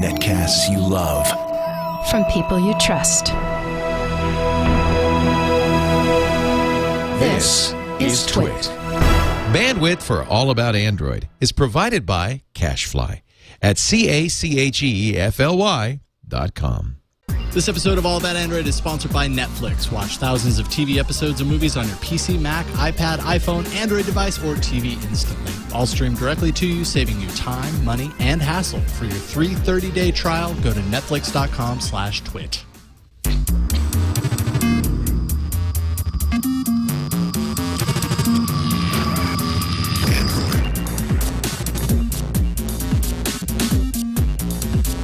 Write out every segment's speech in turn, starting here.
Netcasts you love. From people you trust. This is TWiT. Bandwidth for All About Android is provided by Cachefly at CACHEFLY.com. This episode of All About Android is sponsored by Netflix. Watch thousands of TV episodes and movies on your PC, Mac, iPad, iPhone, Android device, or TV instantly. All streamed directly to you, saving you time, money, and hassle. For your free 30-day trial, go to netflix.com/twit.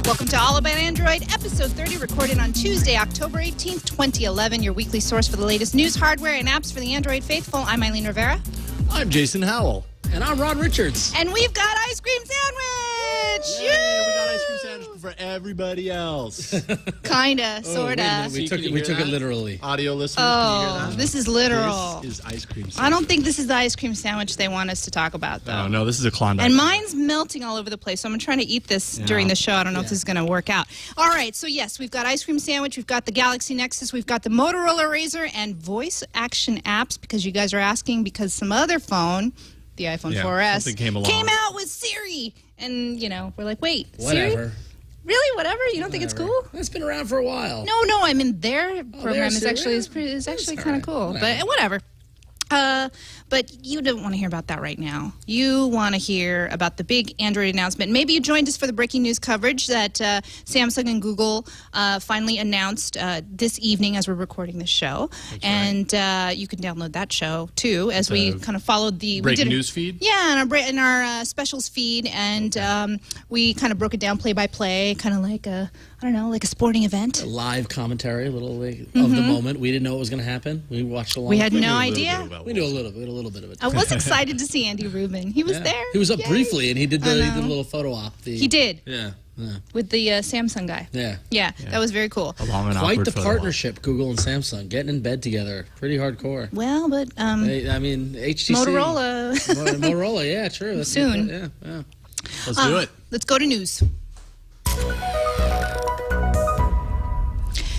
Welcome to All About Android, episode 30, recorded on Tuesday, October 18th, 2011, your weekly source for the latest news, hardware, and apps for the Android faithful. I'm Eileen Rivera. I'm Jason Howell. And I'm Rod Richards. And we've got ice cream sandwich! Yay! We got ice cream sandwich for everybody else. Kinda, sorta. We took it literally. Audio listeners, can you hear that? This is literal. This is ice cream sandwich. I don't think this is the ice cream sandwich they want us to talk about, though. Oh, no, this is a Klondike. And mine's melting all over the place, so I'm trying to eat this during the show. I don't know if this is going to work out. All right, so yes, we've got ice cream sandwich, we've got the Galaxy Nexus, we've got the Motorola Razer, and voice action apps, because you guys are asking, because some other phone, the iPhone 4S, came out with Siri. And, you know, we're like, wait, Whatever. Siri? Really? Whatever? You don't think it's cool? It's been around for a while. No, I mean, their program is Siri? actually kind of cool. Whatever. But whatever. But you don't want to hear about that right now. You want to hear about the big Android announcement. Maybe you joined us for the breaking news coverage that Samsung and Google finally announced this evening as we're recording this show. That's right. You can download that show, too, as we kind of followed the... breaking news feed? Yeah, in our specials feed. And we kind of broke it down play-by-play, kind of like a sporting event. A live commentary, a little of the moment. We didn't know what was going to happen. We watched along. We had no idea. We knew a little bit of it. I was excited to see Andy Rubin. He was there. He was up Yay. briefly, and he did the little photo op. He did. Yeah. With the Samsung guy. Yeah, that was very cool. Quite the partnership, Google and Samsung, getting in bed together. Pretty hardcore. Well, but... I mean, HTC. Motorola. Yeah, true. That's Soon. Yeah. Let's do it. Let's go to news.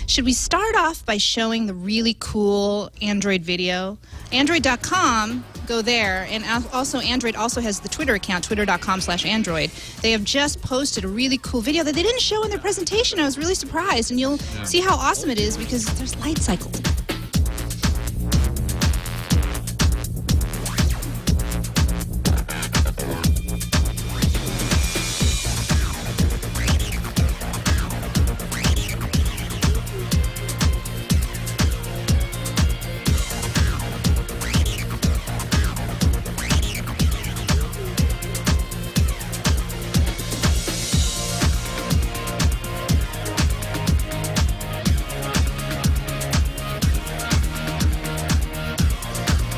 Should we start off by showing the really cool Android video? Android.com, go there. And also, Android also has the Twitter account, twitter.com/Android. They have just posted a really cool video that they didn't show in their presentation. I was really surprised. And you'll see how awesome it is because there's light cycles.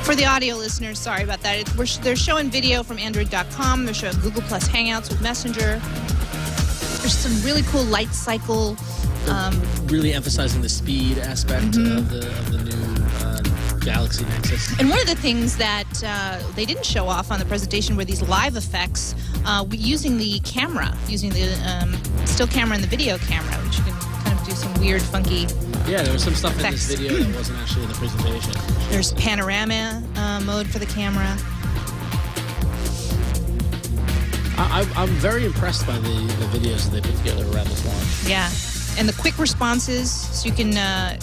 For the audio listeners, sorry about that. They're showing video from Android.com. They're showing Google Plus Hangouts with Messenger. There's some really cool light cycle. Really emphasizing the speed aspect of the new Galaxy Nexus. And one of the things that they didn't show off on the presentation were these live effects using the camera, using the still camera and the video camera, which you can kind of do some weird, funky Yeah, there was some stuff effects. in this video that wasn't actually in the presentation. There's panorama mode for the camera. I'm very impressed by the videos that they put together around this launch. Yeah. And the quick responses, so you can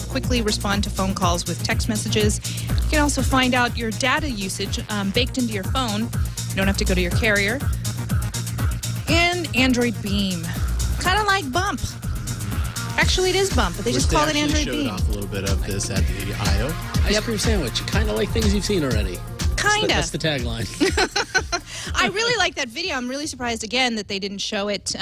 quickly respond to phone calls with text messages. You can also find out your data usage baked into your phone. You don't have to go to your carrier. And Android Beam. Kind of like Bump. Actually, it is Bump, but they just call it Android Beam. Showed off a little bit of this at the I.O. Ice cream sandwich, kind of like things you've seen already. Kinda. That's the tagline. I really like that video. I'm really surprised again that they didn't show it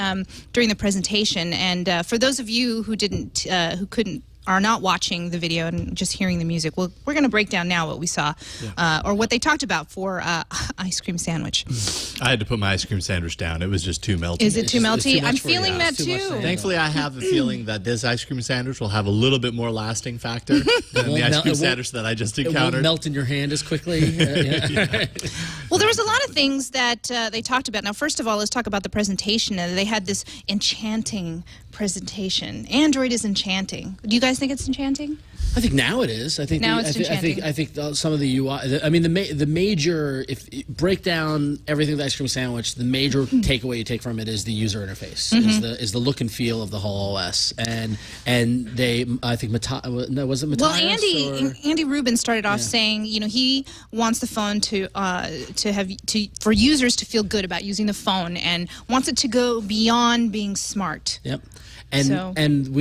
during the presentation. And for those of you who couldn't are not watching the video and just hearing the music, we're going to break down now what we saw or what they talked about for ice cream sandwich. I had to put my ice cream sandwich down. It was just too melty. Is it too melty? too much I'm for you. feeling that It's too much too. for you. Thankfully, I have the feeling that this ice cream sandwich will have a little bit more lasting factor than the ice cream sandwich that I just It won't encountered. melt in your hand as quickly. Well, there was a lot of things that they talked about. Now, first of all, let's talk about the presentation. They had this enchanting presentation. Android is enchanting. Do you guys think it's enchanting? I think now it is. I think Now it's enchanting. I think some of the UI. I mean, the major, if break down everything with the ice cream sandwich, the major takeaway you take from it is the user interface, is the look and feel of the whole OS, and they, I think, was it Matthias? Well, Andy Rubin started off saying, he wants the phone for users to feel good about using the phone, and wants it to go beyond being smart. Yep. And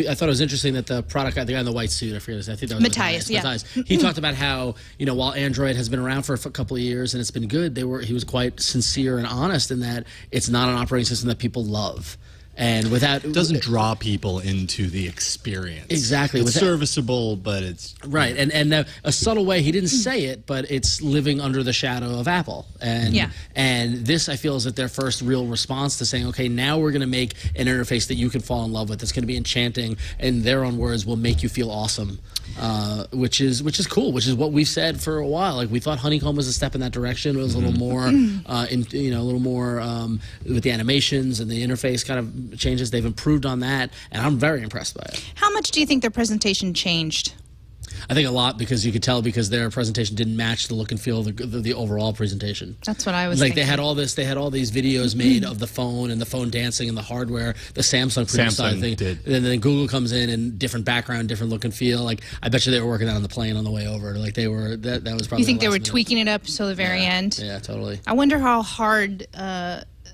I thought it was interesting that the product guy, the guy in the white suit, I forget his name. I think that was Matthias. Matthias. He talked about how, while Android has been around for a couple of years and it's been good, he was quite sincere and honest in that it's not an operating system that people love. And it doesn't draw people into the experience. Exactly. It's serviceable, but it's... Right. And a subtle way, he didn't say it, but it's living under the shadow of Apple. And this, I feel, is their first real response to saying, okay, now we're going to make an interface that you can fall in love with. It's going to be enchanting, and their own words, will make you feel awesome. Which is cool, which is what we've said for a while. Like, we thought Honeycomb was a step in that direction. It was a little more, a little more with the animations and the interface kind of changes. They've improved on that, and I'm very impressed by it. How much do you think their presentation changed? I think a lot, because you could tell because their presentation didn't match the look and feel of the overall presentation. That's what I was thinking. They had all these videos made of the phone and the phone dancing and the hardware. The Samsung thing, did. And then Google comes in and different background, different look and feel. Like, I bet you they were working that on the plane on the way over. Like, they were that was probably. You think they were tweaking it up till the very end? Yeah, totally. I wonder how hard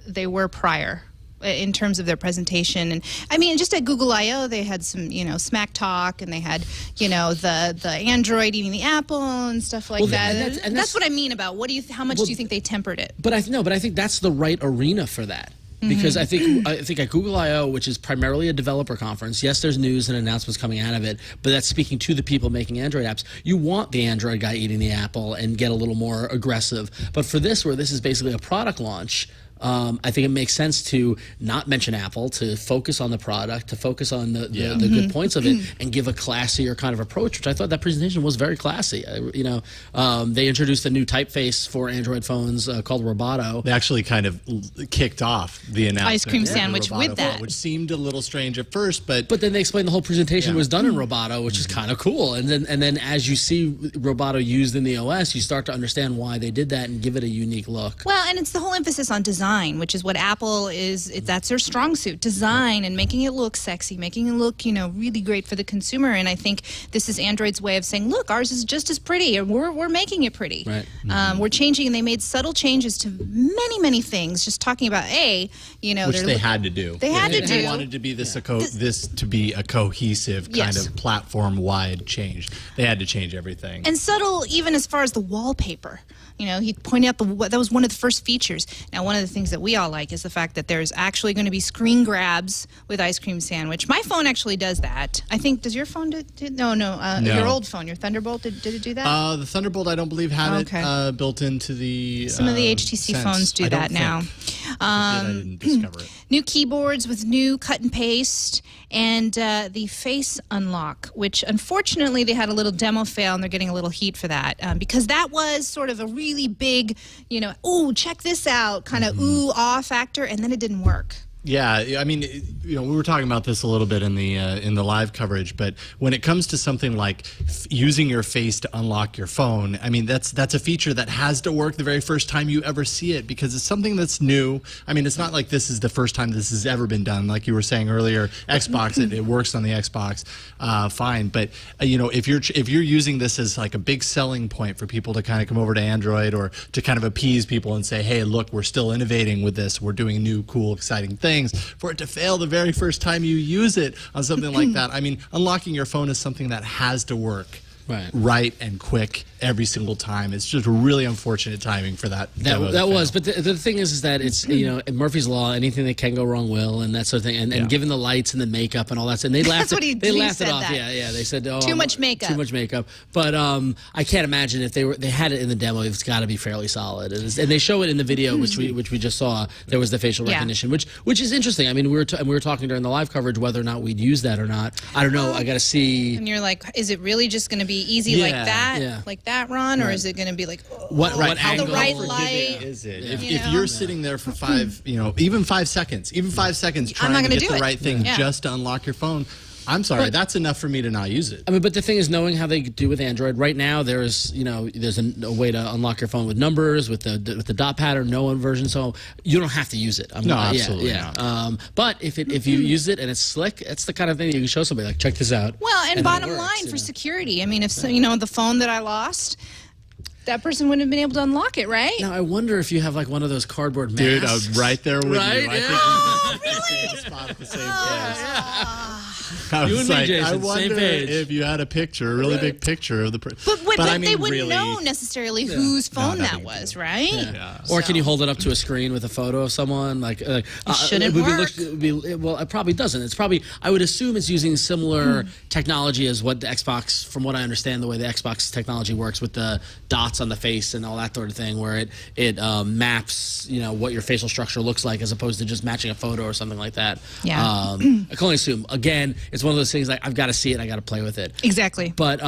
they were prior in terms of their presentation. And I mean, just at Google I/O, they had some, smack talk, and they had, the Android eating the apple and stuff like that. And that's what I mean about how much do you think they tempered it? But I think that's the right arena for that. Because I think at Google I/O, which is primarily a developer conference, yes, there's news and announcements coming out of it, but that's speaking to the people making Android apps. You want the Android guy eating the apple and get a little more aggressive. But for this, where this is basically a product launch, I think it makes sense to not mention Apple, to focus on the product, to focus on the good points of it, and give a classier kind of approach, which I thought that presentation was very classy. They introduced a new typeface for Android phones called Roboto. They actually kind of kicked off the announcement. Ice cream sandwich with that. Which seemed a little strange at first, but then they explained the whole presentation was done in Roboto, which is kind of cool. And then as you see Roboto used in the OS, you start to understand why they did that and give it a unique look. Well, and it's the whole emphasis on design, which is what Apple is. That's their strong suit, design, and making it look sexy, making it look, really great for the consumer. And I think this is Android's way of saying, look, ours is just as pretty, and we're making it pretty. Right. We're changing, and they made subtle changes to many, many things. Just talking about which they had to do. They had to do. They wanted to be this to be a cohesive kind of platform-wide change. They had to change everything. And subtle, even as far as the wallpaper. He pointed out that was one of the first features. Now, one of the things that we all like is the fact that there's actually going to be screen grabs with ice cream sandwich. My phone actually does that. I think, does your phone do No. Your old phone, your Thunderbolt, did it do that? The Thunderbolt, I don't believe had it built into the Some of the HTC phones do that now. I didn't discover it. New keyboards with new cut and paste, and the face unlock, which unfortunately they had a little demo fail, and they're getting a little heat for that because that was sort of a really big, oh, check this out, kind of ooh-ah factor, and then it didn't work. Yeah, I mean, we were talking about this a little bit in the live coverage, but when it comes to something like using your face to unlock your phone, I mean, that's a feature that has to work the very first time you ever see it, because it's something that's new. I mean, it's not like this is the first time this has ever been done. Like you were saying earlier, Xbox, it works on the Xbox, fine. But if you're using this as like a big selling point for people to kind of come over to Android, or to kind of appease people and say, hey, look, we're still innovating with this. We're doing new, cool, exciting things. For it to fail the very first time you use it on something like that, I mean, unlocking your phone is something that has to work right and quick every single time. It's just really unfortunate timing for that. That was, but the thing is that it's Murphy's Law. Anything that can go wrong will, and that sort of thing. And given the lights and the makeup and all that, and they laughed. They laughed it off. That. Yeah. They said, "Oh, too much makeup." Too much makeup. But I can't imagine if they had it in the demo. It's got to be fairly solid. And they show it in the video, which we just saw. There was the facial recognition, which is interesting. I mean, we were talking during the live coverage whether or not we'd use that or not. I don't know. I got to see. And you're like, is it really just going to be easy like that, Ron, or is it going to be like what how the right How light is it? If you're sitting there for even 5 seconds, trying to get the right thing just to unlock your phone. I'm sorry, that's enough for me to not use it. I mean, but the thing is, knowing how they do with Android right now, there's a way to unlock your phone with numbers, with the dot pattern, no one version, so you don't have to use it. Absolutely not. But if you use it and it's slick, it's the kind of thing you can show somebody like, check this out. Well, and bottom line for security, I mean, if the phone that I lost, that person wouldn't have been able to unlock it, right? Now I wonder if you have like one of those cardboard masks. Dude, I was right there with you. Oh, really? Spot at the same place. I You was and me, like, Jason, I same wonder page. if you had a picture, a really big picture of the person. But I mean, they wouldn't know necessarily whose phone that was, right? Yeah. Or can you hold it up to a screen with a photo of someone? It shouldn't work. Well, it probably doesn't. It's probably, I would assume it's using similar technology as what the Xbox, from what I understand, the way the Xbox technology works with the dots on the face and all that sort of thing, where it maps, what your facial structure looks like as opposed to just matching a photo or something like that. Yeah. I can only assume. Again, it's one of those things like I've got to see it, I got to play with it. Exactly. But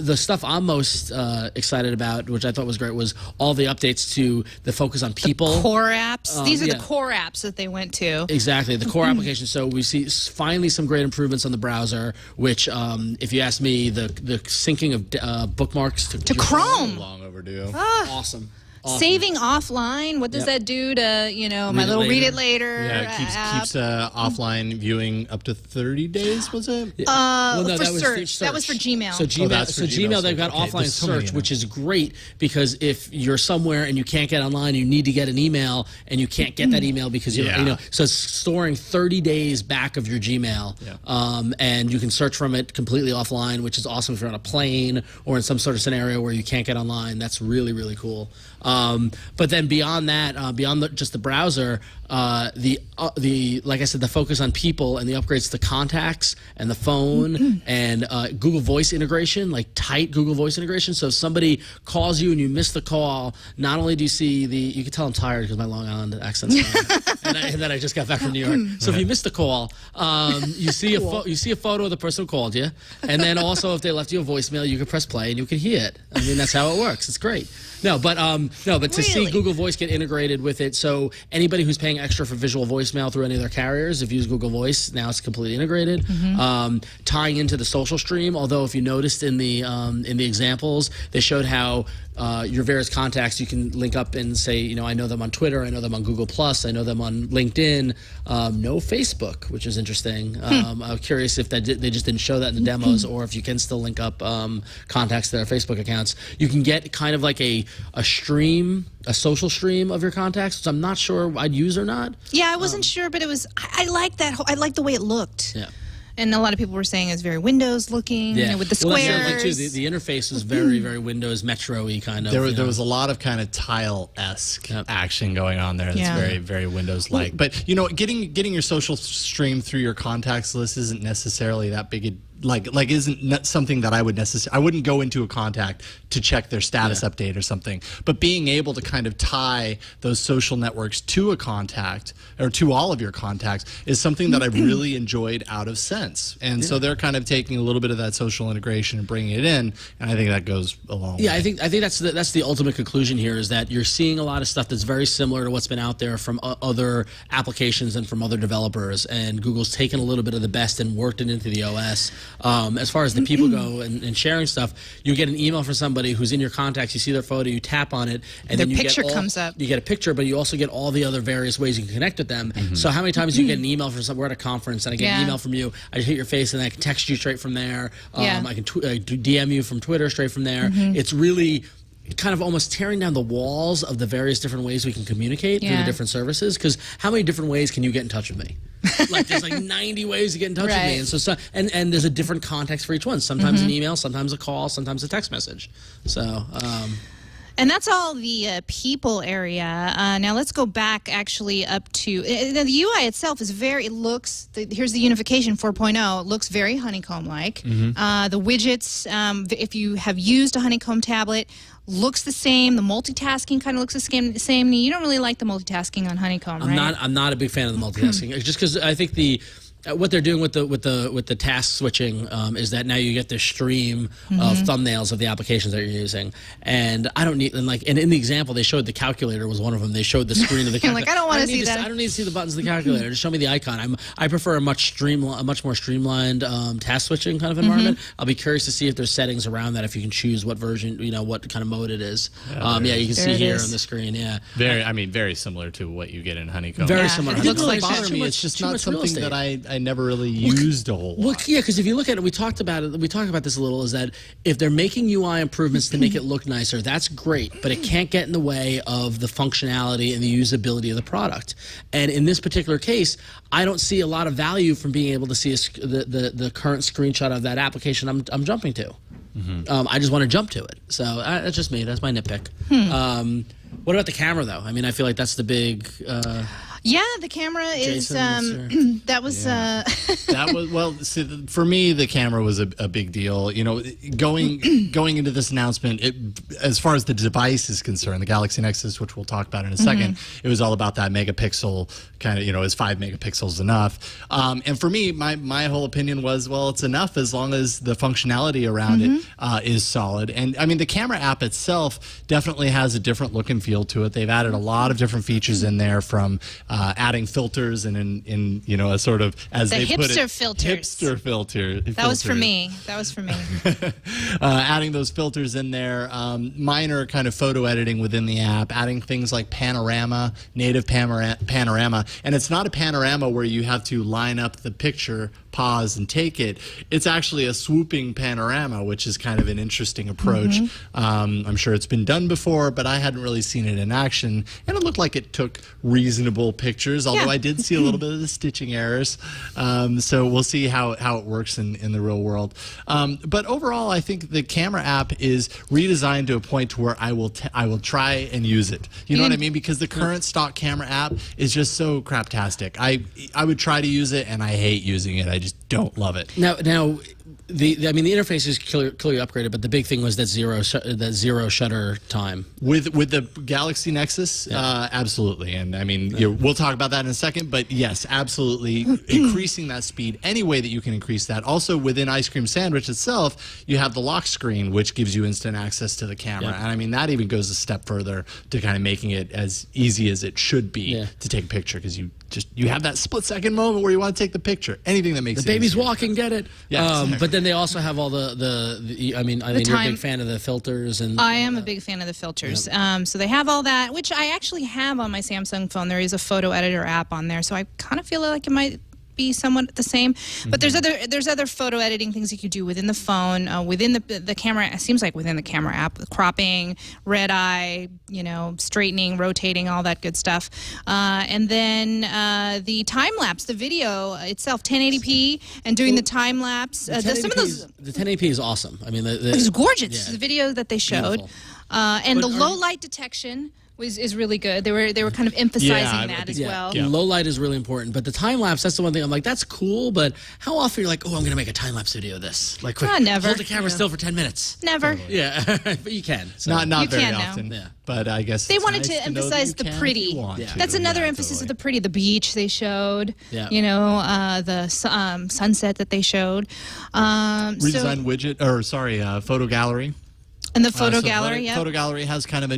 the stuff I'm most excited about, which I thought was great, was all the updates to the focus on people. The core apps. These are the core apps that they went to. Exactly, the core applications. So we see finally some great improvements on the browser, which, if you ask me, the syncing of bookmarks to Chrome. Long overdue. Awesome. Saving offline. What does that do to my little read it later? Yeah, it keeps offline viewing up to 30 days. Was it? Well, no, for that was search. That was for Gmail. So Gmail, that's for Gmail, they've got offline search, which is great because if you're somewhere and you can't get online, you need to get an email and you can't get that email because so it's storing 30 days back of your Gmail, and you can search from it completely offline, which is awesome if you're on a plane or in some sort of scenario where you can't get online. That's really, really cool. But then beyond that, beyond just the browser, the like I said, the focus on people and the upgrades to contacts and the phone and Google Voice integration, like tight Google Voice integration. So if somebody calls you and you miss the call, not only do you see you can tell I'm tired because my Long Island accent's and then I just got back from New York. So if you missed the call, you see a photo of the person who called you, and then also if they left you a voicemail, you can press play and you can hear it. I mean, that's how it works. It's great. But to see Google Voice get integrated with it, so anybody who's paying extra for visual voicemail through any of their carriers, if you use Google Voice, now it's completely integrated. Tying into the social stream, although if you noticed in the examples, they showed how your various contacts you can link up and say, I know them on Twitter, I know them on Google Plus, I know them on LinkedIn, no Facebook, which is interesting. I'm curious if they just didn't show that in the demos, or if you can still link up contacts to their Facebook accounts. You can get kind of like a stream, a social stream of your contacts, which I'm not sure I'd use or not. Yeah, I wasn't sure, but it was. I like that. I like the way it looked. Yeah. And a lot of people were saying it's very Windows looking, with the squares. Well, that's the other thing too. The interface was very, very Windows Metro-y kind of. There was a lot of kind of tile-esque action going on there. That's very, very Windows-like. But getting your social stream through your contacts list isn't necessarily that big a isn't something that I wouldn't go into a contact to check their status update or something. But being able to kind of tie those social networks to a contact or to all of your contacts is something that I've really enjoyed out of Sense. And so they're kind of taking a little bit of that social integration and bringing it in, and I think that goes a long way. Yeah, I think that's the ultimate conclusion here, is that you're seeing a lot of stuff that's very similar to what's been out there from other applications and from other developers, and Google's taken a little bit of the best and worked it into the OS. As far as the people go and sharing stuff, you get an email from somebody who's in your contacts, you see their photo, you tap on it, and then picture comes up. You get a picture, but you also get all the other various ways you can connect with them. So how many times do you get an email from we're at a conference and I get an email from you, I hit your face and I can text you straight from there. I can DM you from Twitter straight from there. It's really kind of almost tearing down the walls of the various different ways we can communicate through the different services. Because how many different ways can you get in touch with me? Like there's like 90 ways to get in touch with me, and so and there's a different context for each one. Sometimes an email, sometimes a call, sometimes a text message. So. And that's all the people area. Now let's go back actually up to the UI itself is here's the unification 4.0. It looks very honeycomb-like. The widgets, if you have used a honeycomb tablet, looks the same. The multitasking kind of looks the same. You don't really like the multitasking on honeycomb, right? I'm not a big fan of the multitasking, just because I think what they're doing with the task switching is that now you get this stream of thumbnails of the applications that you're using, and I don't need and in the example they showed the calculator was one of them. They showed the screen of the calculator. Like I don't want to see that. I don't need to see the buttons of the calculator. Just show me the icon. I prefer a much more streamlined task switching kind of environment. I'll be curious to see if there's settings around that, if you can choose what version, what kind of mode it is. You can see here on the screen. Yeah, very similar to what you get in honeycomb. Very similar. It looks like bother me. It's just not something that I never really used a whole lot. Well, yeah, because if you look at it, we talk about this a little, is that if they're making UI improvements to make it look nicer, that's great, but it can't get in the way of the functionality and the usability of the product. And in this particular case, I don't see a lot of value from being able to see the current screenshot of that application I'm jumping to. I just want to jump to it. So that's just me. That's my nitpick. What about the camera, though? I mean, I feel like that's the big... Yeah, the camera is that was for me the camera was a big deal. Going into this announcement, as far as the device is concerned, the Galaxy Nexus, which we'll talk about in a second, it was all about that megapixel kind of, is 5 megapixels enough? And for me, my whole opinion was, well, it's enough as long as the functionality around it is solid. And I mean, the camera app itself definitely has a different look and feel to it. They've added a lot of different features in there, from adding filters and in a sort of, as they put it, hipster filter. That was for me. Adding those filters in there, minor kind of photo editing within the app, adding things like panorama, native panorama, and it's not a panorama where you have to line up the picture, pause, and take it. It's actually a swooping panorama, which is kind of an interesting approach. I'm sure it's been done before, but I hadn't really seen it in action, and it looked like it took reasonable pictures, although I did see a little bit of the stitching errors. So we'll see how it works in the real world. But overall, I think the camera app is redesigned to a point to where I will try and use it. You know what I mean? Because the current stock camera app is just so craptastic. I would try to use it, and I hate using it. I just don't love it. Now, the interface is clearly upgraded, but the big thing was that zero shutter time with the Galaxy Nexus. Absolutely, and I mean we'll talk about that in a second. But yes, absolutely, increasing that speed any way that you can increase that. Also, within Ice Cream Sandwich itself, you have the lock screen, which gives you instant access to the camera, and I mean that even goes a step further to kind of making it as easy as it should be to take a picture, because you have that split-second moment where you want to take the picture. Anything that makes the baby's walking, get it. But then they also have all I mean, you're a big fan of the filters, and I am a big fan of the filters. So they have all that, which I actually have on my Samsung phone. There is a photo editor app on there, so I kind of feel like it might be somewhat the same, but there's other photo editing things you could do within the phone, within the camera. It seems like within the camera app, with cropping, red eye, straightening, rotating, all that good stuff. And then the time lapse, the video itself, 1080p, and doing the time lapse. The 1080p is awesome. I mean, it's gorgeous. The video that they showed, and the low light detection is really good. They were kind of emphasizing that as well. Yeah. Low light is really important, but the time lapse, that's the one thing I'm like, that's cool, but how often you're like, oh, I'm going to make a time lapse video of this? Like, quick, never. Hold the camera still for 10 minutes. Never. Yeah, but you can. So. Not very often. Yeah. But I guess they wanted to emphasize the pretty. That's another emphasis of the pretty. The beach they showed. Yeah. The sunset that they showed. Redesign widget, photo gallery. And the photo gallery, Photo gallery has kind of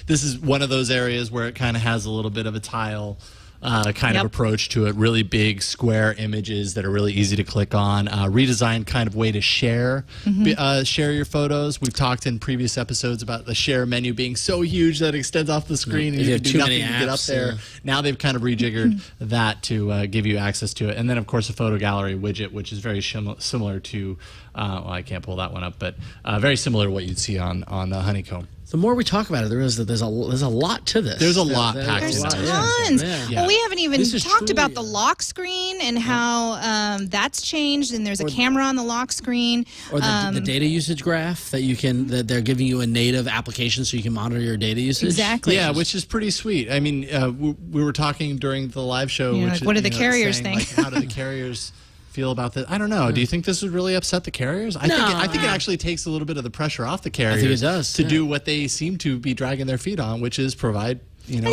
this is one of those areas where it kind of has a little bit of a tile kind of approach to it. Really big square images that are really easy to click on. Redesigned kind of way to share your photos. We've talked in previous episodes about the share menu being so huge that it extends off the screen and you can do nothing to get up there. Now they've kind of rejiggered that to give you access to it. And then, of course, a photo gallery widget, which is very similar to, I can't pull that one up, but very similar to what you'd see on the Honeycomb. The more we talk about it, there's a lot to this. There's a lot packed There's into tons. this. Well, we haven't even This is talked truly about the lock screen and how that's changed, and there's a camera on the lock screen. Or the data usage graph that they're giving you a native application so you can monitor your data usage. Exactly. Yeah, which is pretty sweet. I mean, we were talking during the live show. Yeah, which like, what do the saying, carriers think? Like, how do the carriers feel about this? I don't know. Do you think this would really upset the carriers? I think it actually takes a little bit of the pressure off the carriers. I think it does, to do what they seem to be dragging their feet on, which is provide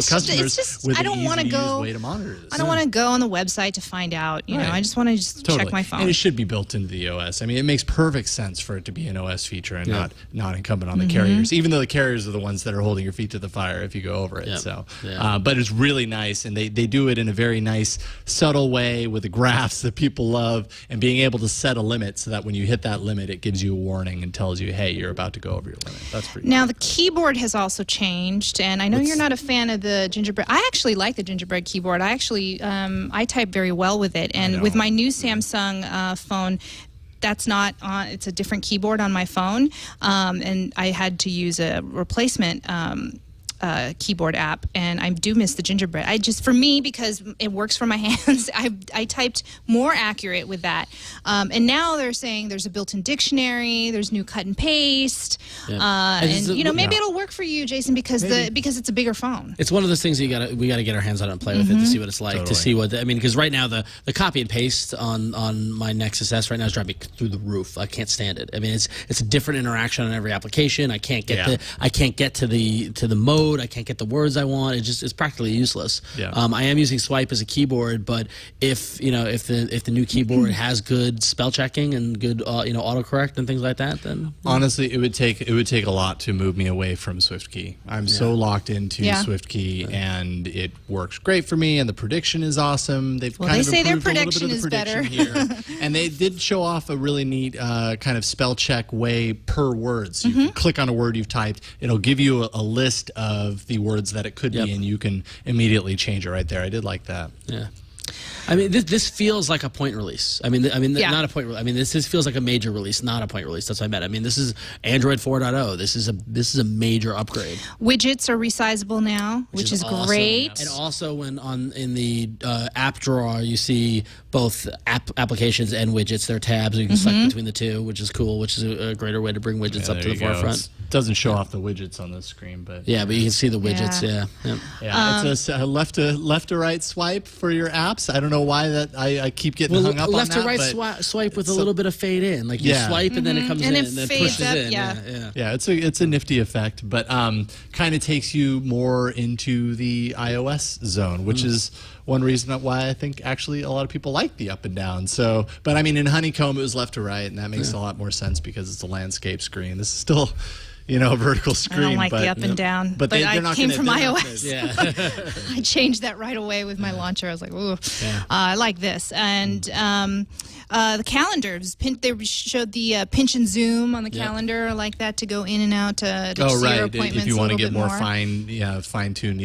customers with an easy-to-use way to monitor this. I don't want to go on the website to find out. You know, I just want to check my phone. And it should be built into the OS. I mean, it makes perfect sense for it to be an OS feature and not incumbent on the carriers, even though the carriers are the ones that are holding your feet to the fire if you go over it. So, but it's really nice, and they do it in a very nice, subtle way with the graphs that people love, and being able to set a limit so that when you hit that limit, it gives you a warning and tells you, hey, you're about to go over your limit. That's pretty Now, cool. the keyboard has also changed, and I know you're not a fan of the gingerbread. I actually like the gingerbread keyboard. I actually I type very well with it, and with my new Samsung phone, that's not on. It's a different keyboard on my phone, and I had to use a replacement keyboard app, and I do miss the gingerbread. For me, because it works for my hands, I typed more accurate with that. And now they're saying there's a built-in dictionary, there's new cut and paste, and maybe it'll work for you, Jason, because it's a bigger phone. It's one of those things that we gotta get our hands on it and play with it to see what it's like, to see what because right now the copy and paste on my Nexus S right now is driving me through the roof. I can't stand it. I mean, it's a different interaction on every application. I can't get to the mode. I can't get the words I want. It's practically useless. Yeah. I am using Swipe as a keyboard, but if the new keyboard has good spell checking and good autocorrect and things like that, then honestly, it would take a lot to move me away from SwiftKey. I'm so locked into SwiftKey, and it works great for me. And the prediction is awesome. They've they say their improved a little prediction bit is of the prediction better. here, and they did show off a really neat kind of spell check way per word. So you can click on a word you've typed. It'll give you a list of the words that it could be, and you can immediately change it right there. I did like that. Yeah. I mean, this feels like a point release. I mean, not a point release. I mean, this feels like a major release, not a point release. That's what I meant. I mean, this is Android 4.0. This is a major upgrade. Widgets are resizable now, which is awesome. great. And also, in the app drawer, you see both applications and widgets. They're tabs. You can select between the two, which is cool. Which is a greater way to bring widgets up to the forefront. It doesn't show off the widgets on this screen, but but you can see the widgets. It's a left to right swipe for your apps. I don't know why that I keep getting hung up on that. Left to right swipe with a little bit of fade in, like you swipe and then it comes and in it and then fades pushes up, in. Yeah, it's a nifty effect, but kind of takes you more into the iOS zone, which is one reason why I think actually a lot of people like the up and down. So, but I mean, in Honeycomb it was left to right, and that makes a lot more sense because it's a landscape screen. This is still, a vertical screen. I don't like the up and down, but they're not came gonna, from they're not iOS. I changed that right away with my launcher. I was like, ooh, I like this. And the calendars, they showed the pinch and zoom on the calendar. I like that to go in and out to see your appointments. If you want to get more fine-tuned fine-tuned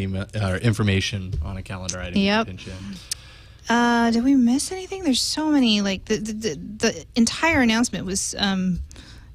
information on a calendar item, you can pinch in. Did we miss anything? There's so many. Like the entire announcement was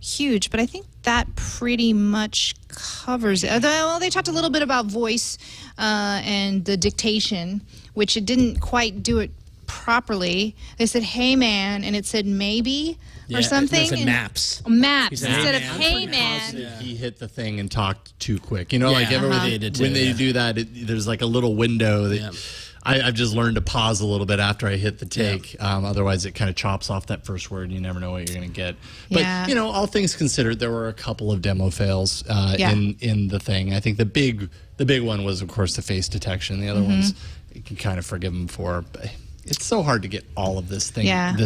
huge, but I think that pretty much covers it. Well, they talked a little bit about voice and the dictation, which it didn't quite do it properly. They said, "Hey man," and it said "maybe" or something. It said maps. Maps said, instead of "Hey, "Hey man." He hit the thing and talked too quick. Like everyone they did too, when they do that, there's like a little window that. I've just learned to pause a little bit after I hit the take. Otherwise, it kind of chops off that first word, and you never know what you're going to get. But all things considered, there were a couple of demo fails in the thing. I think the big one was, of course, the face detection. The other ones you can kind of forgive them for. But it's so hard to get all of this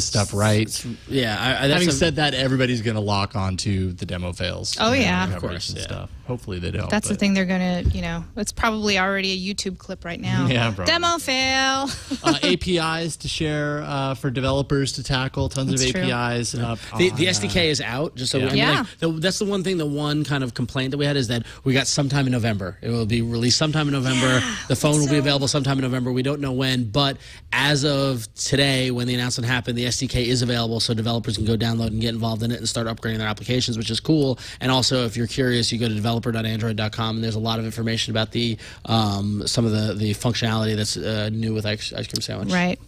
stuff right. Having said that, everybody's going to lock onto the demo fails. Oh yeah, of course. And stuff. Hopefully they don't. That's the thing they're going to, it's probably already a YouTube clip right now. Yeah, probably. Demo fail. APIs to share for developers to tackle. Tons of APIs. The SDK is out. Just so that's the one thing. The one kind of complaint that we had is that we got sometime in November. It will be released sometime in November. The phone will be available sometime in November. We don't know when, but as of today, when the announcement happened, the SDK is available, so developers can go download and get involved in it and start upgrading their applications, which is cool. And also, if you're curious, you go to developer.android.com, and there's a lot of information about the some of the functionality that's new with Ice Cream Sandwich. Right.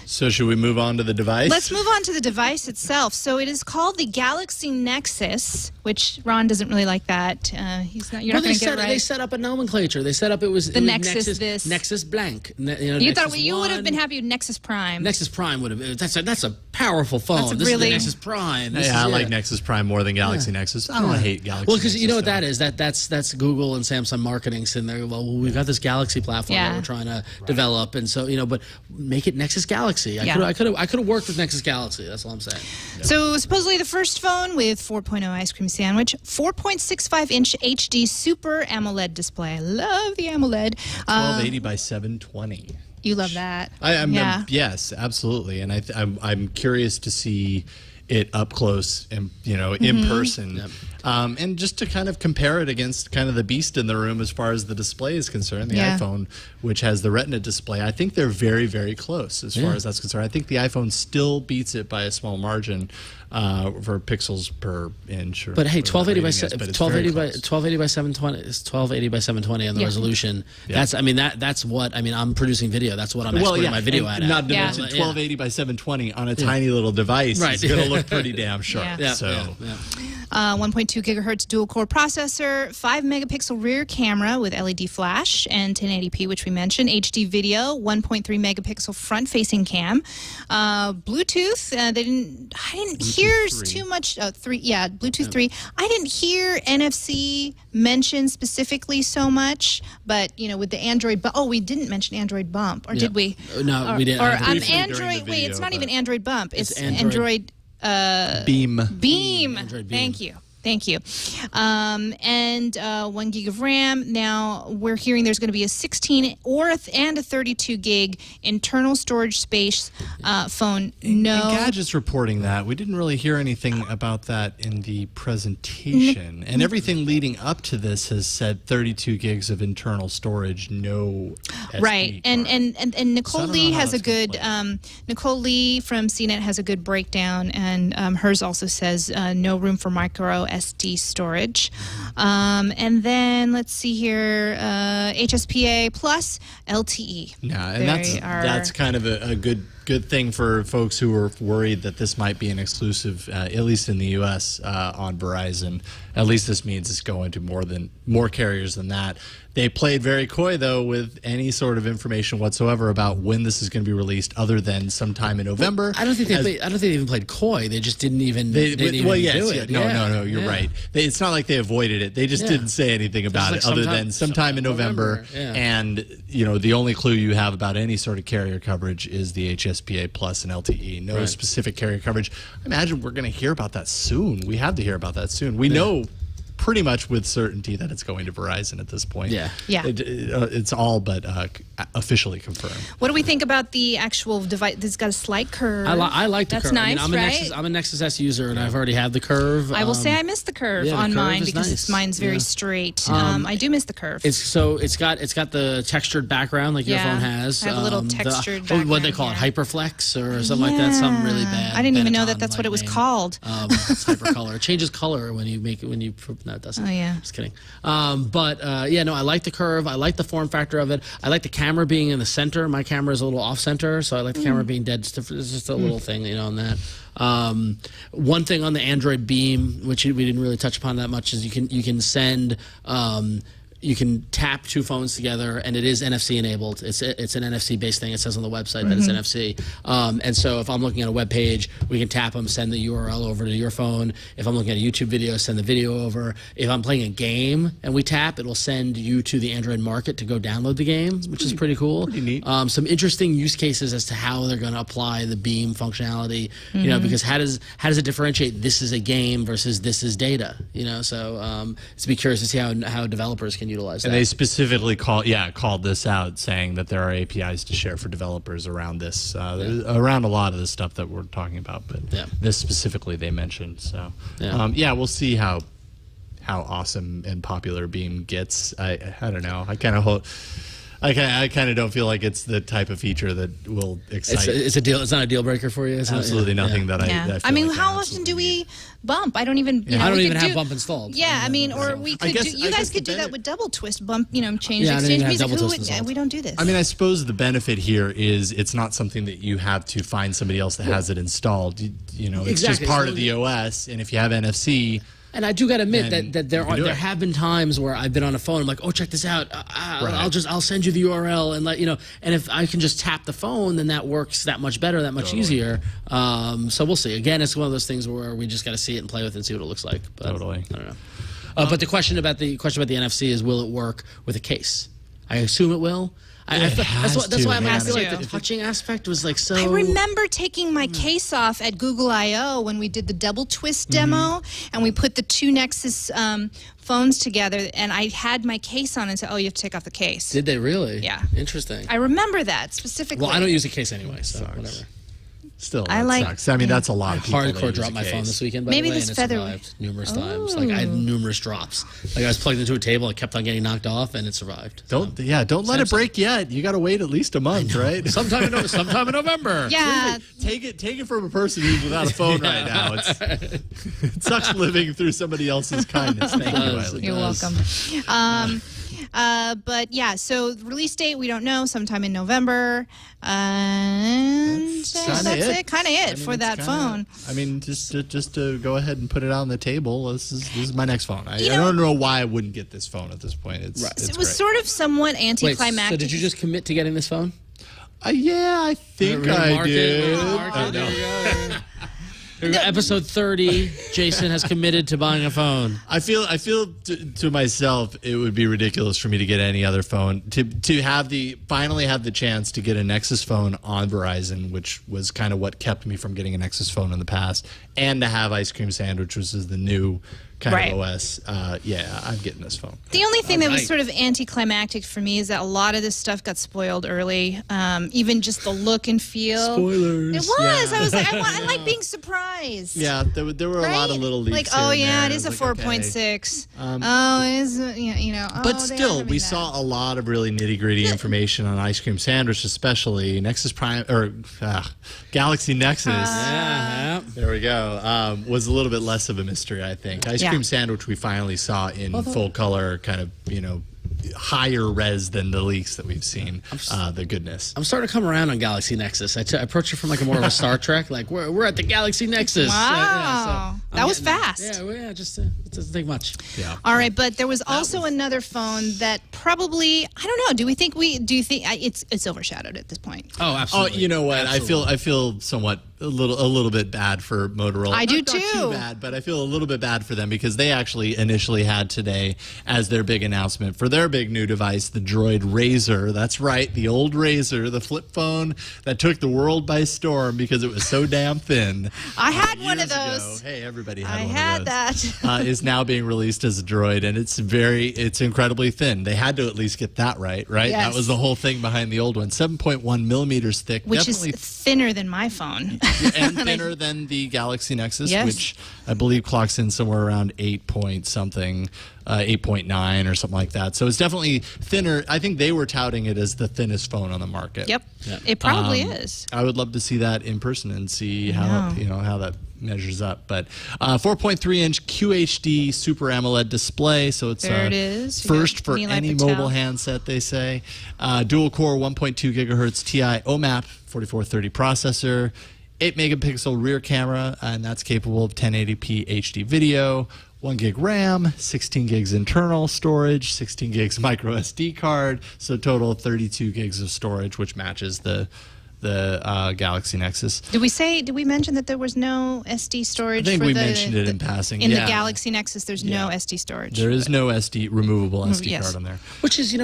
So should we move on to the device? Let's move on to the device itself. So it is called the Galaxy Nexus, which Ron doesn't really like that. He's not. You're not going to get it right. They set up a nomenclature. They set up it was Nexus. This Nexus blank. You Nexus thought you would have 1. been happy with Nexus Prime. Nexus Prime would have. That's a powerful phone. That's this really- is the Nexus Prime. I like Nexus Prime more than Galaxy Nexus. I don't hate Galaxy. Well, because Nexus, you know what though. that is. That's Google and Samsung marketing sitting there. Well, we've got this Galaxy platform that we're trying to develop, and so but make it Nexus Galaxy. I could have worked with Nexus Galaxy. That's all I'm saying. So supposedly the first phone with 4.0 Ice Cream Sandwich, 4.65-inch HD Super AMOLED display. I love the AMOLED. 1280 by 720. You love that. Yes, absolutely. And I'm curious to see it up close and in person. Yep. And just to kind of compare it against kind of the beast in the room as far as the display is concerned, the iPhone, which has the Retina display, I think they're very, very close as far as that's concerned. I think the iPhone still beats it by a small margin for pixels per inch. But hey, 1280 by 720 is 1280 by 720 on the resolution. Yeah. That's what I'm producing video. That's what I'm exporting my video and at. Not to mention 1280 by 720 on a tiny little device is going to look pretty damn sharp. Yeah. So. 1.2 gigahertz dual-core processor, 5-megapixel rear camera with LED flash and 1080p, which we mentioned, HD video, 1.3-megapixel front-facing cam, Bluetooth. I didn't hear too much. Bluetooth 3. I didn't hear NFC mentioned specifically so much, but with the Android. We didn't mention Android Bump, or did we? No, we didn't. Or Video, Android. Wait, it's not even Android Bump. It's Android Beam. Android Beam. Thank you. And 1 gig of RAM. Now, we're hearing there's going to be a 16 and a 32 gig internal storage space phone. And Gadget's reporting that. We didn't really hear anything about that in the presentation. And everything leading up to this has said 32 gigs of internal storage, no SD Right. card. And Nicole So I don't Lee know how has a it's gonna good play. Nicole Lee from CNET has a good breakdown, and hers also says no room for micro SD storage. And then let's see here, HSPA plus LTE. Yeah, and that's kind of a good thing for folks who are worried that this might be an exclusive, at least in the U.S. On Verizon. At least this means it's going to more carriers than that. They played very coy, though, with any sort of information whatsoever about when this is going to be released, other than sometime in November. I don't think they even played coy. They just didn't even. They didn't even do it. No, you're right. It's not like they avoided it. They just didn't say anything about it, other than sometime in November. Yeah. And the only clue you have about any sort of carrier coverage is the HSPA Plus and LTE. No specific carrier coverage. I imagine we're going to hear about that soon. We have to hear about that soon. We know pretty much with certainty that it's going to Verizon at this point. Yeah. It's all but officially confirmed. What do we think about the actual device? It's got a slight curve. I like the That's curve. nice, right? I'm a Nexus S user, and I've already had the curve. I will say I missed the curve the on curve mine is because nice. mine's very straight. I do miss the curve. It's got the textured background like your phone has. I have a little textured what they call it, Hyperflex or something like that. Something really bad. I didn't even know Benetton that's what it was name. called. It's Hypercolor. It changes color when you make it. No, it doesn't. Oh, yeah. Just kidding. I like the curve. I like the form factor of it. I like the camera being in the center. My camera is a little off center, so I like the camera being dead. It's just a little thing, on that. One thing on the Android Beam, which we didn't really touch upon that much, is you can send. You can tap two phones together, and it is NFC enabled. It's an NFC based thing. It says on the website that it's NFC. And so if I'm looking at a web page, we can tap them, send the URL over to your phone. If I'm looking at a YouTube video, send the video over. If I'm playing a game and we tap, it will send you to the Android market to go download the game, which is pretty cool. Pretty neat. Some interesting use cases as to how they're going to apply the Beam functionality. Because how does it differentiate this is a game versus this is data? So it's be curious to see how developers can utilize that. And they specifically called this out, saying that there are APIs to share for developers around this, around a lot of the stuff that we're talking about. But this specifically they mentioned. So we'll see how awesome and popular Beam gets. I don't know. I kind of hope. I kind of don't feel like it's the type of feature that will excite. It's a deal. It's not a deal breaker for you. It's Absolutely nothing that Yeah. I I mean, feel like how often do we bump? I don't even. You know, I don't we even could have do- bump installed. Yeah, I mean, or we could. You guys could do that with double twist bump. You know, change Yeah, I don't exchange even have music. double Who twist would? installed. We don't do this. I mean, I suppose the benefit here is it's not something that you have to find somebody else that has it installed. You know, it's Exactly. just part of the OS, and if you have NFC. And I do got to admit And that there you can do there it. have been times where I've been on a phone. I'm like, oh, check this out. I'll send you the URL and let you know. And if I can just tap the phone, then that works that much better, that much easier. So we'll see. Again, it's one of those things where we just got to see it and play with it and see what it looks like. But Totally. I don't know. But the question about the NFC is, will it work with a case? I assume it will. That's why I feel like the touching aspect was like so. I remember taking my case off at Google I/O when we did the double twist demo, and we put the two Nexus phones together, and I had my case on and said, "Oh, you have to take off the case." Did they really? Yeah. Interesting. I remember that specifically. Well, I don't use a case anyway, so whatever. Still, I that like- sucks. I mean, that's a lot of people. that Hardcore use dropped a my phone case. this weekend, by Maybe the way, this and it feather- survived numerous times. Like I had numerous drops. Like I was plugged into a table, it kept on getting knocked off, and it survived. Don't let it break yet. You got to wait at least a month, right? Sometime in November. Yeah. Take it from a person who's without a phone right now. It sucks living through somebody else's kindness. Thank you, Eileen. You're welcome. But yeah, so release date we don't know. Sometime in November. And that's it. Kind of it for that phone. I mean, just to go ahead and put it on the table. This is my next phone. I don't know why I wouldn't get this phone at this point. It's It was great. sort of somewhat Wait, anticlimactic. so did you just commit to getting this phone? Yeah, I think I did. Episode 30, Jason has committed to buying a phone. I feel to myself it would be ridiculous for me to get any other phone to finally have the chance to get a Nexus phone on Verizon, which was kind of what kept me from getting a Nexus phone in the past, and to have Ice Cream Sandwich, which is the new kind of OS. Yeah, I'm getting this phone. The only thing that was sort of anticlimactic for me is that a lot of this stuff got spoiled early. Even just the look and feel. Spoilers. It was. Yeah. I was like, I like being surprised. Yeah, there were a lot of little leaks. Like, here oh and yeah, there. it is a was like, 4.6. okay. It is. You know. But still, we saw a lot of really nitty-gritty information on Ice Cream Sandwich, especially Nexus Prime or Galaxy Nexus. There we go. Was a little bit less of a mystery, I think. Ice Cream Sandwich we finally saw in full color, kind of higher res than the leaks that we've seen. The goodness. I'm starting to come around on Galaxy Nexus. I approach it from like more of a Star Trek. Like we're at the Galaxy Nexus. Wow, that was fast. Yeah, just it doesn't take much. Yeah. All right, but there was also another phone that probably I don't know. Do you think it's overshadowed at this point? Oh, absolutely. Oh, you know what? I feel somewhat a little bit bad for Motorola. I do Not too. too bad, but I feel a little bit bad for them because they actually initially had today as their big announcement for their big new device, the Droid RAZR. That's right, the old RAZR, the flip phone that took the world by storm because it was so damn thin. I had one of Years ago. those. Hey, everybody had I one had of those. that. Is now being released as a Droid, and it's incredibly thin. They had to at least get that right? Yes. That was the whole thing behind the old one. 7.1 millimeters thick, Which definitely is thinner than my phone. and thinner than the Galaxy Nexus, Yes. which I believe clocks in somewhere around 8 point something, 8.9 or something like that. So it's definitely thinner. I think they were touting it as the thinnest phone on the market. Yep. It probably is. I would love to see that in person and see how how that measures up. But 4.3-inch QHD Super AMOLED display. So it's There it is. You first got for Nilay any Patel. mobile handset, they say. Dual core 1.2 gigahertz TI OMAP 4430 processor. 8 megapixel rear camera, and that's capable of 1080p HD video. 1 gig RAM, 16 gigs internal storage, 16 gigs micro SD card, so total of 32 gigs of storage, which matches the Galaxy Nexus. Did we mention that there was no SD storage? I think for we the, mentioned it in passing. In yeah. the Galaxy Nexus, there's no SD storage. There is no removable SD yes. card on there. Which is I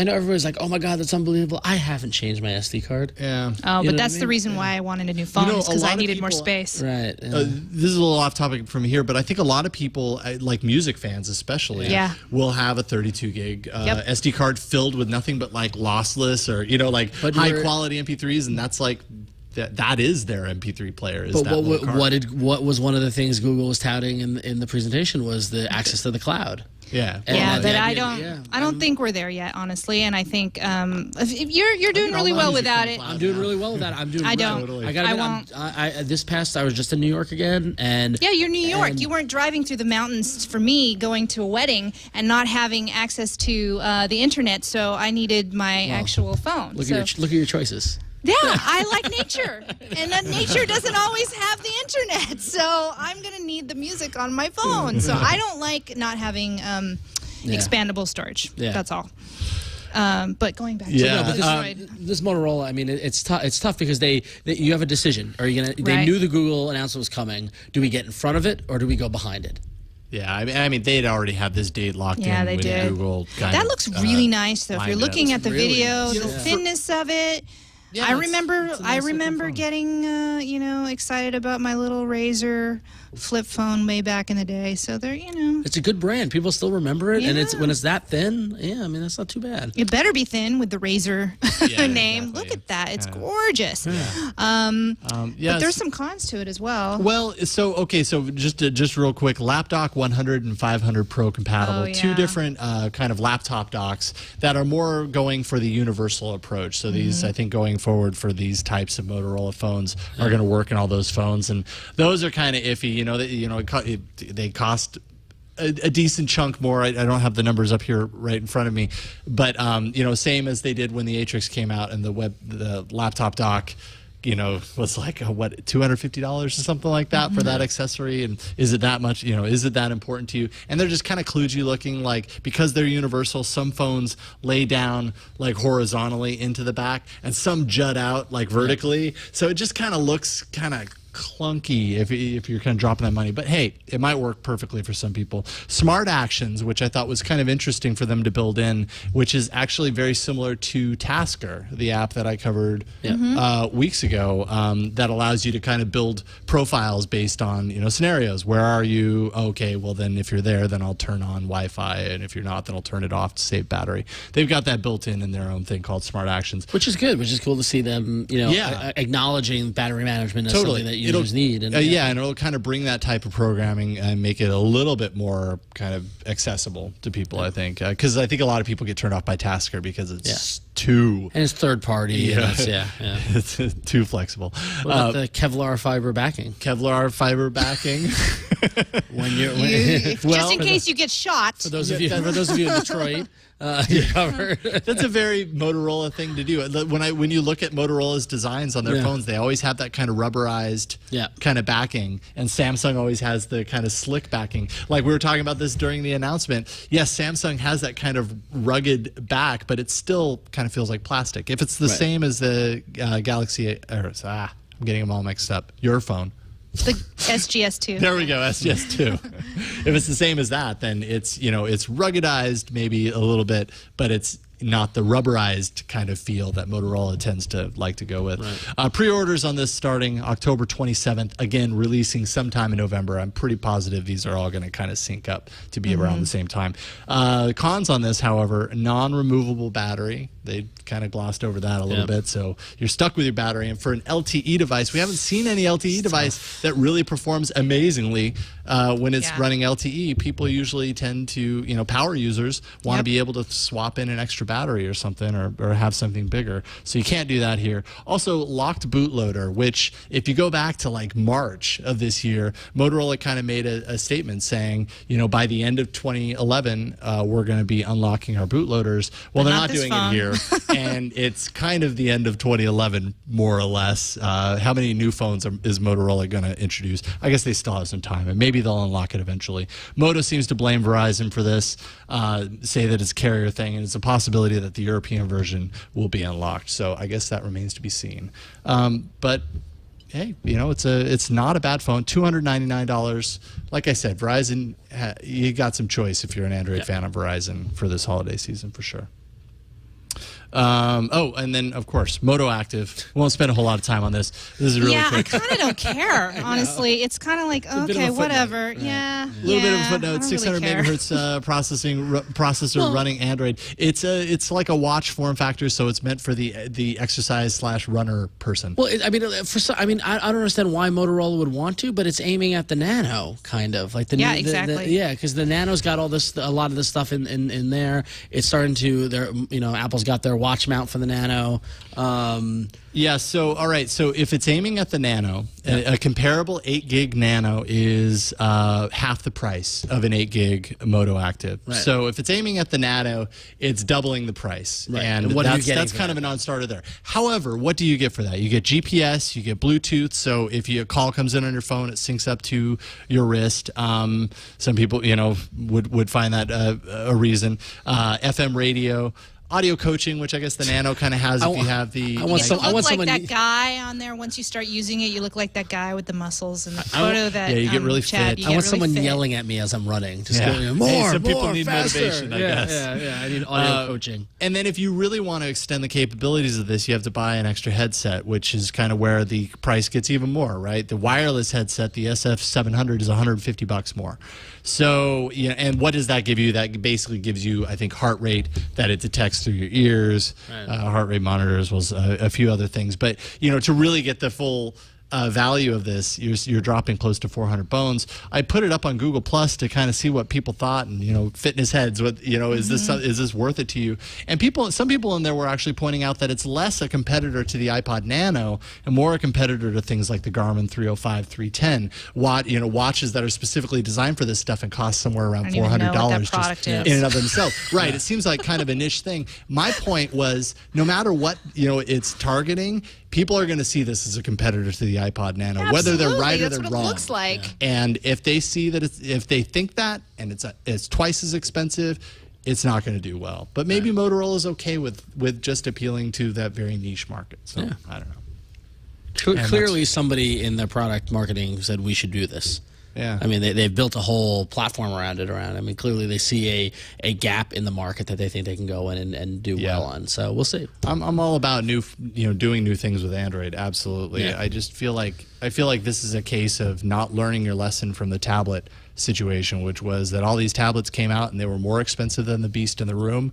know everybody's like, oh my God, that's unbelievable. I haven't changed my SD card. Yeah. Oh, You but know that's what I the mean? reason why I wanted a new phone, because I needed more space. Right. Yeah. This is a little off topic from here, but I think a lot of people, like music fans especially, will have a 32 gig SD card filled with nothing but like lossless or high quality MP3s, and that's like that is their MP3 player. Is But that little card. what was one of the things Google was touting in the presentation was the access to the cloud. Yeah. Yeah, but I idea- don't think we're there yet, honestly. And I think if you're doing really well without it. I'm doing really well with that. I'm doing. I don't. Totally. I won't. This past, I was just in New York again, and Yeah, you're New York. You weren't driving through the mountains for me going to a wedding and not having access to the internet, so I needed my actual phone. look at your choices. Yeah, I like nature, and nature doesn't always have the internet, so I'm gonna need the music on my phone. So I don't like not having expandable storage. Yeah. That's all. But going back to This Motorola, I mean, it's tough. It's tough because you have a decision. Are you gonna? They Right. knew the Google announcement was coming. Do we get in front of it or do we go behind it? Yeah, I mean, they'd already have this date locked in. they with did. Google. That looks really nice, though. If you're looking at the really video, nice. the thinness of it. Yeah, I it's a remember nice getting excited about my little Razer flip phone way back in the day. So they're It's a good brand. People still remember it, and it's Yeah. when it's that thin. Yeah, I mean that's not too bad. it better be thin with the Razer name. exactly. Look at that; it's gorgeous. Yes. But there's some cons to it as well. Well, so just real quick, Lapdock 100 and 500 Pro compatible. Oh, Two yeah. different kind of laptop docks that are more going for the universal approach. So these, I think, going forward for these types of Motorola phones are going to work in all those phones, and those are kind of iffy. They cost a decent chunk more. I don't have the numbers up here right in front of me, but same as they did when the Atrix came out, and the laptop dock was like $250 or something like that for that accessory. And is it that much? Is it that important to you? And they're just kind of kludgy looking, like, because they're universal. Some phones lay down like horizontally into the back, and some jut out like vertically. So it just kind of looks kind of clunky if you're kind of dropping that money. But hey, it might work perfectly for some people. Smart Actions, which I thought was kind of interesting for them to build in, which is actually very similar to Tasker, the app that I covered weeks ago, that allows you to kind of build profiles based on scenarios. Where are you? Okay, well then if you're there, then I'll turn on Wi-Fi, and if you're not, then I'll turn it off to save battery. They've got that built in their own thing called Smart Actions, Which is good. Which is cool to see them. Acknowledging battery management as something that users need. And, and it'll kind of bring that type of programming and make it a little bit more kind of accessible to people, I think. Because I think a lot of people get turned off by Tasker because it's too... And it's third party. Yeah. And it's too flexible. What about the Kevlar fiber backing? Kevlar fiber backing. Just in case you get shot. For those of you in Detroit, you covered. That's a very Motorola thing to do. When you look at Motorola's designs on their phones, they always have that kind of rubberized kind of backing, and Samsung always has the kind of slick backing. Like we were talking about this during the announcement. Yes, Samsung has that kind of rugged back, but it still kind of feels like plastic. If it's the same as the Galaxy, I'm getting them all mixed up. Your phone. The SGS2. There we go, SGS2. If it's the same as that, then it's it's ruggedized maybe a little bit, but it's not the rubberized kind of feel that Motorola tends to like to go with. Right. Pre-orders on this starting October 27th. Again, releasing sometime in November. I'm pretty positive these are all going to kind of sync up to be around the same time. Cons on this, however, non-removable battery. They kind of glossed over that a little bit, so you're stuck with your battery. And for an LTE device, we haven't seen any LTE device that really performs amazingly when it's running LTE. People usually tend to, power users want to be able to swap in an extra battery or something, or have something bigger. So you can't do that here. Also, locked bootloader, which if you go back to like March of this year, Motorola kind of made a statement saying, by the end of 2011, we're going to be unlocking our bootloaders. Well, they're not doing it here. And it's kind of the end of 2011, more or less. How many new phones is Motorola going to introduce? I guess they still have some time, and maybe they'll unlock it eventually. Moto seems to blame Verizon for this, say that it's a carrier thing, and it's a possibility that the European version will be unlocked. So I guess that remains to be seen. But hey, it's not a bad phone. $299. Like I said, Verizon, you got some choice if you're an Android fan of Verizon for this holiday season for sure. And then, of course, MotoActiv. We won't spend a whole lot of time on this. This is really quick. I kind of don't care, honestly. It's kind of like, okay, whatever. Right. Yeah. A little bit of a footnote. 600 really megahertz processor running Android. It's like a watch form factor, so it's meant for the exercise/runner person. Well, I don't understand why Motorola would want to, but it's aiming at the Nano, kind of like the exactly. Because the Nano's got a lot of this stuff in there. It's starting to Apple's got their watch mount for the Nano. So all right. So if it's aiming at the Nano, a comparable 8 gig Nano is half the price of an 8 gig MotoActiv. Right. So if it's aiming at the Nano, it's doubling the price, right. and what that's kind of a non-starter there. However, what do you get for that? You get GPS, you get Bluetooth. So if a call comes in on your phone, it syncs up to your wrist. Some people, would find that a reason. FM radio. Audio coaching, which I guess the Nano kind of has if you have the... You look like that guy on there. Once you start using it, you look like that guy with the muscles and the photo that... Yeah, you get really fit. I want someone yelling at me as I'm running. Just going, some people need faster. motivation, I guess. Yeah, I need audio coaching. And then if you really want to extend the capabilities of this, you have to buy an extra headset, which is kind of where the price gets even more, right? The wireless headset, the SF700, is $150 more. So, and what does that give you? That basically gives you, I think, heart rate that it detects through your ears, right. Heart rate monitor, as well as a few other things. But, to really get the full value of this, you're dropping close to 400 bones. I put it up on Google Plus to kind of see what people thought, and fitness heads. What is this worth it to you? And some people in there were actually pointing out that it's less a competitor to the iPod Nano and more a competitor to things like the Garmin 305, 310 watches that are specifically designed for this stuff and cost somewhere around $400 just in and of themselves. Right? It seems like kind of a niche thing. My point was, no matter what it's targeting, people are going to see this as a competitor to the iPod Nano, whether they're right or they're wrong. It looks like. Yeah. And if they see that if they think that, and it's twice as expensive, it's not going to do well. But maybe Motorola is okay with just appealing to that very niche market. So I don't know. Clearly, somebody in their product marketing said we should do this. Yeah. I mean, they've built a whole platform around it. I mean, clearly they see a gap in the market that they think they can go in and do well on. So we'll see. I'm all about doing new things with Android. Absolutely. Yeah. I just feel like this is a case of not learning your lesson from the tablet situation, which was that all these tablets came out and they were more expensive than the beast in the room.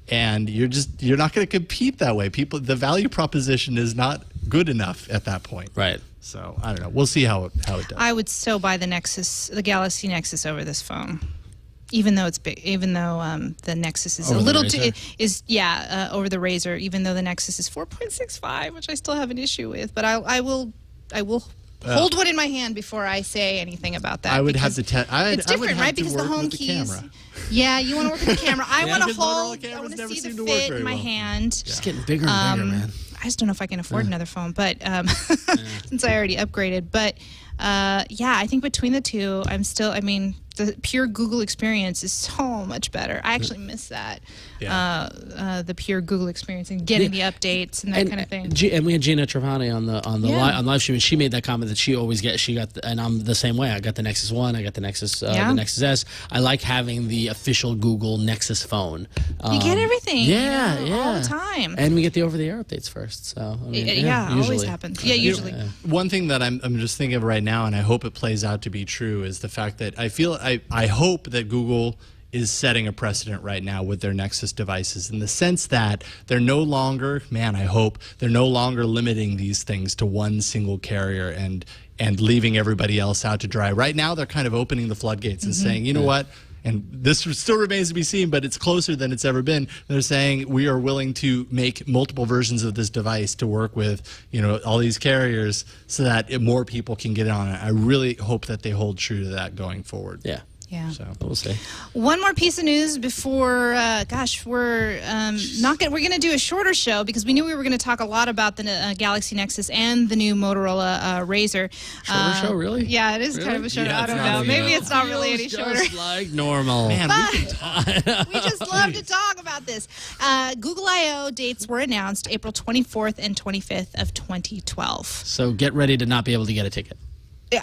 And you're not going to compete that way. The value proposition is not good enough at that point. Right. So I don't know. We'll see how it does. I would so buy the Galaxy Nexus over this phone, even though it's big. Even though the Nexus is over over the Razer. Even though the Nexus is 4.65, which I still have an issue with, but I will hold one in my hand before I say anything about that. I would have to it's different, right? Because the home keys. Yeah, you want to work with the camera. I want to hold. I want to see the fit in my hand. It's getting bigger and bigger, man. I just don't know if I can afford another phone, but since I already upgraded. But I think between the two, the pure Google experience is so much better. I actually miss that. The pure Google experience and getting the updates and that kind of thing. And we had Gina Trevani on live stream, and she made that comment that she always gets. And I'm the same way. I got the Nexus 1, I got the Nexus S. I like having the official Google Nexus phone. You get everything. All the time. And we get the over-the-air updates first. So always happens. Yeah, usually. One thing that I'm just thinking of right now, and I hope it plays out to be true, is the fact that I hope that Google is setting a precedent right now with their Nexus devices, in the sense that they're no longer, limiting these things to one single carrier and leaving everybody else out to dry. Right now, they're kind of opening the floodgates and saying, you know what? And this still remains to be seen, but it's closer than it's ever been. They're saying we are willing to make multiple versions of this device to work with, all these carriers, so that more people can get on it. I really hope that they hold true to that going forward. Yeah. Yeah. So we'll see. One more piece of news before, we're going to do a shorter show because we knew we were going to talk a lot about the Galaxy Nexus and the new Motorola Razer. Shorter show, really? Yeah, it is kind of a shorter. I don't know. Maybe it's not really any shorter. Just like normal. Man, we can talk. We just love to talk about this. Google I/O dates were announced April 24th and 25th of 2012. So get ready to not be able to get a ticket.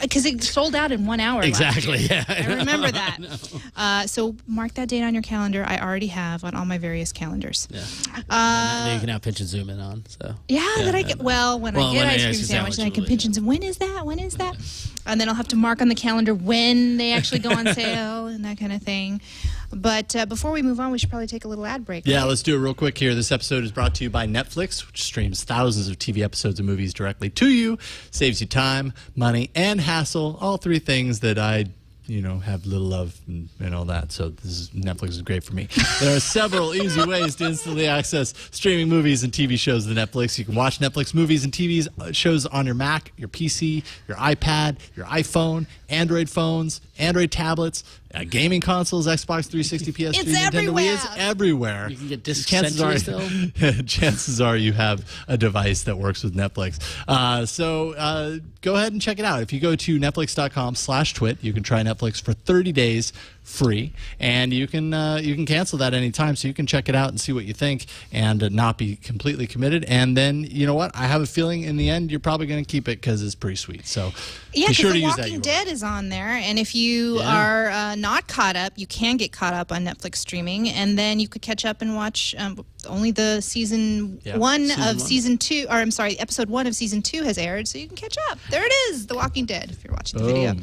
Because it sold out in 1 hour. Exactly. Yeah. I remember that. So mark that date on your calendar. I already have on all my various calendars. Yeah. And you can now pinch and zoom in on. So. Yeah, that I get. Well, when I get ice cream sandwich, then I can pinch and zoom. When is that? When is that? And then I'll have to mark on the calendar when they actually go on sale and that kind of thing. But before we move on, we should probably take a little ad break. Yeah, right? let's do it real quick here. This episode is brought to you by Netflix, which streams thousands of TV episodes and movies directly to you, saves you time, money, and hassle. All three things that I have little of and all that. So Netflix is great for me. There are several easy ways to instantly access streaming movies and TV shows to Netflix. You can watch Netflix movies and TV shows on your Mac, your PC, your iPad, your iPhone, Android phones, Android tablets, gaming consoles, Xbox 360, PS3, It's Nintendo everywhere. Wii. It's everywhere. You can get discs sent to you still. Chances are you have a device that works with Netflix. So go ahead and check it out. If you go to netflix.com/twit, you can try Netflix for 30 days free, and you can cancel that anytime, so you can check it out and see what you think and not be completely committed. And then, you know what? I have a feeling in the end you're probably going to keep it because it's pretty sweet. So yeah, be sure because to The use that. Walking Dead is on there, and if you are not caught up, you can get caught up on Netflix streaming, and then you could catch up and watch only the season one of season 2, or I'm sorry, episode 1 of season 2 has aired, so you can catch up. There it is, The Walking Dead, if you're watching the video.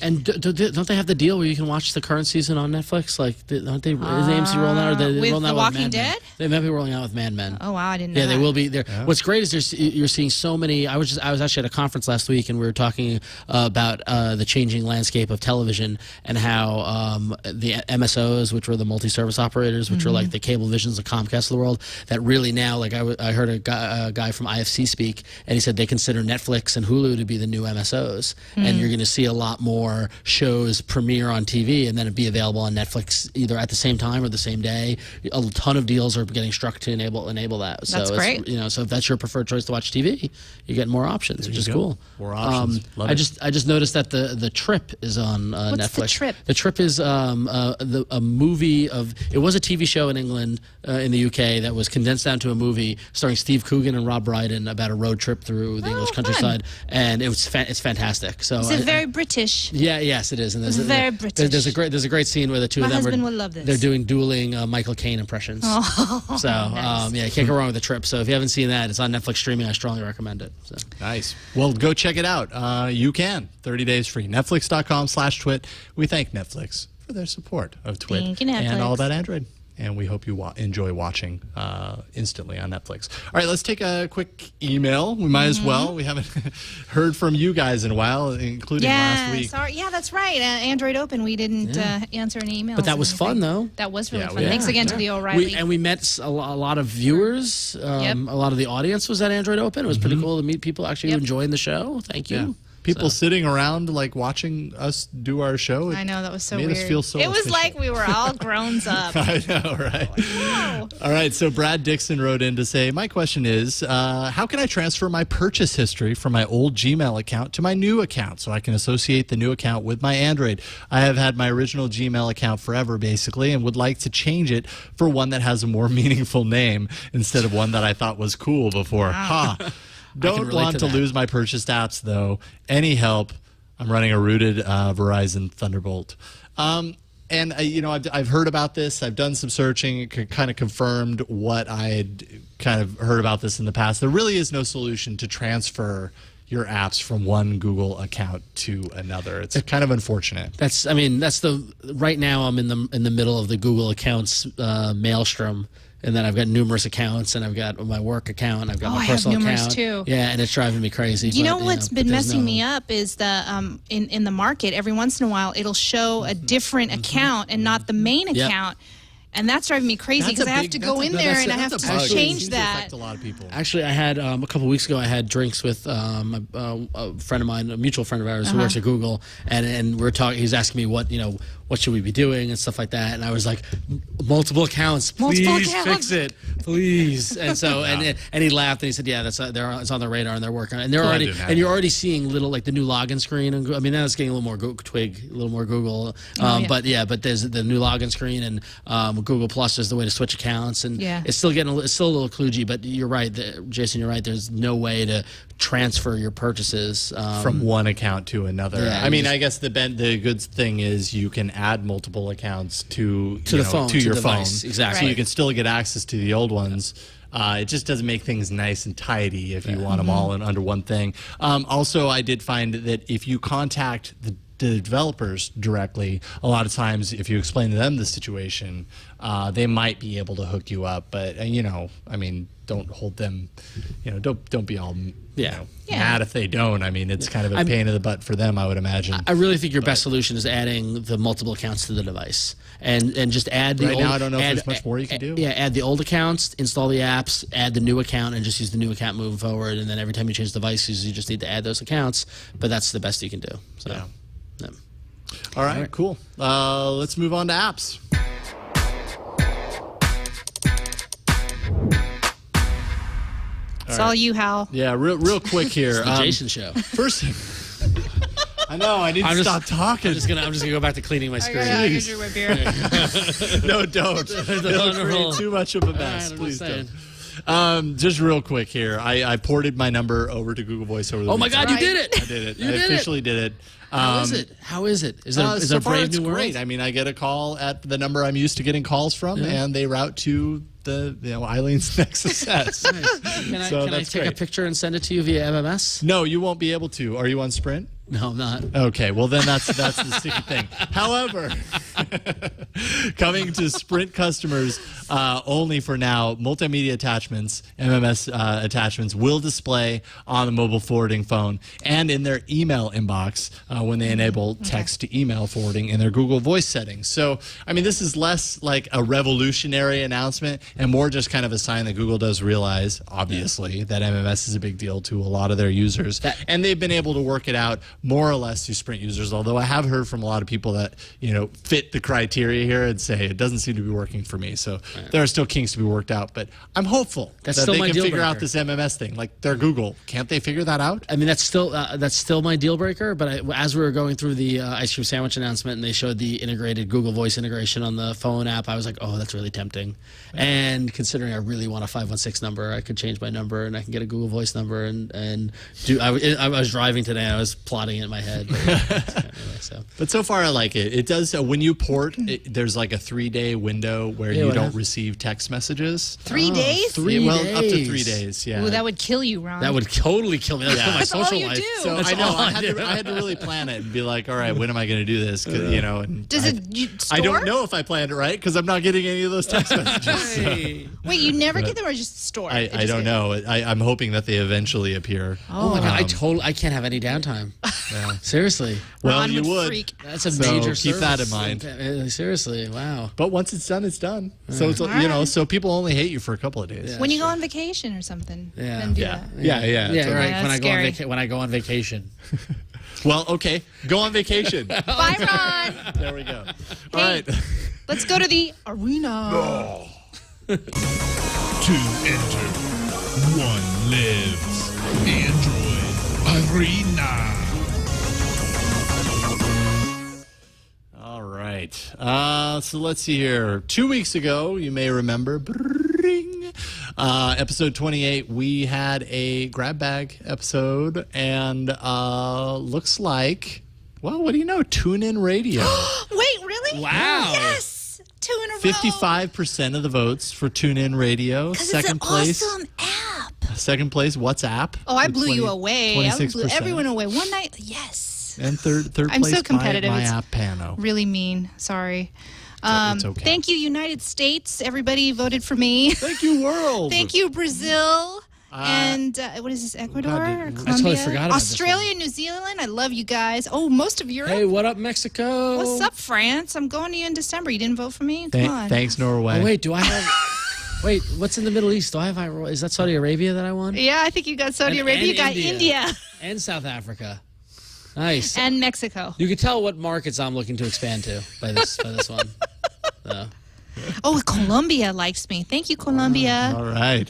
And don't they have the deal where you can watch the current season on Netflix? Like, aren't they? Is AMC rolling out? Or they with rolling The out Walking with Mad Dead? Men? They might be rolling out with Mad Men. Oh wow, I didn't know. Yeah, that. they will be there. Yeah. What's great is you're seeing so many. I was actually at a conference last week, and we were talking about the changing landscape of television and how the MSOs, which were the multi-service operators, which are like the Cablevisions, the Comcast of the world, that really now, like I heard a guy from IFC speak, and he said they consider Netflix and Hulu to be the new MSOs, and you're going to see a lot more shows premiere on TV and then it'd be available on Netflix either at the same time or the same day. A ton of deals are getting struck to enable that. So that's great. So if that's your preferred choice to watch TV, you get more options, which is cool. More options. I just noticed that the Trip is on Netflix. What's The Trip? The Trip is a movie of. It was a TV show in England, in the UK, that was condensed down to a movie starring Steve Coogan and Rob Brydon about a road trip through the English countryside, and it's fantastic. So Is it very British? Yeah, yes, it is. And It's very British. There's a great scene where the two My of them husband would love this. they're doing dueling Michael Caine impressions. Oh, so nice. yeah, you can't go wrong with The Trip. So if you haven't seen that, it's on Netflix streaming. I strongly recommend it. So. Nice. Well, go check it out. You can. 30 days free. Netflix.com/twit. We thank Netflix for their support of TWiT Thank you, Netflix. and all about Android. And we hope you enjoy watching instantly on Netflix. All right, let's take a quick email. We might as well. We haven't heard from you guys in a while, including last week. Sorry. Yeah, that's right. Android Open, we didn't answer any emails. But that was or fun, anything. though. That was really fun. Yeah. Thanks again to the O'Reilly. We met a lot of viewers. A lot of the audience was at Android Open. It was pretty cool to meet people actually enjoying the show. Thank you. Yeah. People sitting around, like, watching us do our show. I know, that was so made weird. us feel so it was official. like we were all grown up. I know, right? Wow. All right, so Brad Dixon wrote in to say, my question is, how can I transfer my purchase history from my old Gmail account to my new account so I can associate the new account with my Android? I have had my original Gmail account forever, basically, and would like to change it for one that has a more meaningful name instead of one that I thought was cool before. Ha! Don't want to lose my purchased apps, though. Any help? I'm running a rooted Verizon Thunderbolt. And I've heard about this. I've done some searching. It kind of confirmed what I had kind of heard about this in the past. There really is no solution to transfer your apps from one Google account to another. It's kind of unfortunate. Right now I'm in the middle of the Google accounts maelstrom. And then I've got numerous accounts, and I've got my work account, I've got my personal account. I have numerous too. Yeah, and it's driving me crazy. You know what's been messing me up is the in the market, every once in a while it'll show a different account and not the main account. And that's driving me crazy because I have to go in there and I have to change that. Affect a lot of people. Actually, I had a couple weeks ago. I had drinks with a friend of mine, a mutual friend of ours who works at Google, and we were talking. He's asking me what should we be doing and stuff like that. And I was like, multiple accounts, please fix it, please. And so and he laughed and he said, yeah, it's on the radar and they're working on it. And you're already seeing little like the new login screen. And I mean, now it's getting a little more Twig, a little more Google. But there's the new login screen and Google Plus is the way to switch accounts, and it's still it's still a little kludgy. But you're right, Jason. You're right. There's no way to transfer your purchases from one account to another. Yeah, I mean, I guess the good thing is you can add multiple accounts to the phone, to your phone, device. Exactly. So you can still get access to the old ones. It just doesn't make things nice and tidy if you want them all under one thing. Also, I did find that if you contact the developers directly, a lot of times if you explain to them the situation, they might be able to hook you up. But I mean, don't hold them, don't be all mad if they don't. I mean, it's kind of a pain in the butt for them, I would imagine. I really think your best solution is adding the multiple accounts to the device, and just add the right old, now I don't know if there's much more you can do. Yeah, add the old accounts, install the apps, add the new account, and just use the new account moving forward. And then every time you change devices, you just need to add those accounts. But that's the best you can do. So. Yeah. All right, cool. Let's move on to apps. It's all you, Hal. Yeah, real quick here. It's the Jason show. First, I know I need to stop talking. I'm just gonna go back to cleaning my screen. I can drink my beer. No, don't. It'll create too much of a mess. Right, Please don't. Just real quick here. I ported my number over to Google Voice over the Oh my weekend. God, you did it! I did it. You I did officially did it. How is it? How is it? Is it So a far brave it's new world? great. I mean, I get a call at the number I'm used to getting calls from, and they route to the Eileen's Nexus S. Nice. Can I take a picture and send it to you via MMS? No, you won't be able to. Are you on Sprint? No, I'm not. Okay, well then that's the sticky thing. However, coming to Sprint customers only for now, multimedia attachments, MMS attachments will display on the mobile forwarding phone and in their email inbox when they enable text to email forwarding in their Google Voice settings. So, I mean, this is less like a revolutionary announcement and more just kind of a sign that Google does realize, obviously, that MMS is a big deal to a lot of their users. And they've been able to work it out more or less to Sprint users, although I have heard from a lot of people that, fit the criteria here and say it doesn't seem to be working for me. So there are still kinks to be worked out, but I'm hopeful that they can figure out this MMS thing. Like, they're Google. Can't they figure that out? I mean, that's still my deal breaker, but as we were going through the ice cream sandwich announcement and they showed the integrated Google Voice integration on the phone app, I was like, oh, that's really tempting. And considering I really want a 516 number, I could change my number and I can get a Google Voice number and do. I was driving today and I was plotting it in my head. But so far I like it. It does when you port, there's like a 3-day window where you don't receive text messages. 3 days? 3 days. Well, up to 3 days. Yeah. Ooh, that would kill you, Ron. That would totally kill me. That's my That's social all you life. do. So That's I know all I I had to really plan it and be like, all right, when am I going to do this? And Does it store? I don't know if I planned it right because I'm not getting any of those text messages. Wait, you never get them or just store? I don't know. I'm hoping that they eventually appear. Oh my God, I can't have any downtime. Seriously. Well, Ron you would. freak. That's a major keep that in service. mind. Seriously, wow. But once it's done, it's done. So it's, so people only hate you for a couple of days. When you go on vacation or something. Yeah. then do Yeah. that. Yeah. Yeah, totally. right. That's When I go on vacation. Well, okay. Go on vacation. Bye, Ron. There we go. All right. Let's go to the arena. To enter, one lives. Android Arena. All right. So let's see here. 2 weeks ago, you may remember, episode 28, we had a grab bag episode, and looks like, well, what do you know? TuneIn Radio. Wait, really? Wow. Yes. 2 in a row. 55% of the votes for TuneIn Radio. Second it's an place. awesome app. Second place, WhatsApp. Oh, I with blew you away. I blew 26%. everyone away. One night. Yes. And third I'm place, so competitive. My It's app Pano. Really mean. Sorry. It's okay. Thank you, United States. Everybody voted for me. Thank you, world. Thank you, Brazil. And what is this, Ecuador? God, or I Colombia? totally forgot about this Australia, New Zealand. I love you guys. Oh, most of Europe. Hey, what up, Mexico? What's up, France? I'm going to you in December. You didn't vote for me? Come on. Thanks, Norway. Oh, wait, do I have... Wait, what's in the Middle East? Do I have... Is that Saudi Arabia that I won? Yeah, I think you got Saudi Arabia. You got India. And South Africa. Nice. And Mexico. You can tell what markets I'm looking to expand to by this one. So. Oh, Colombia likes me. Thank you, Colombia. All right.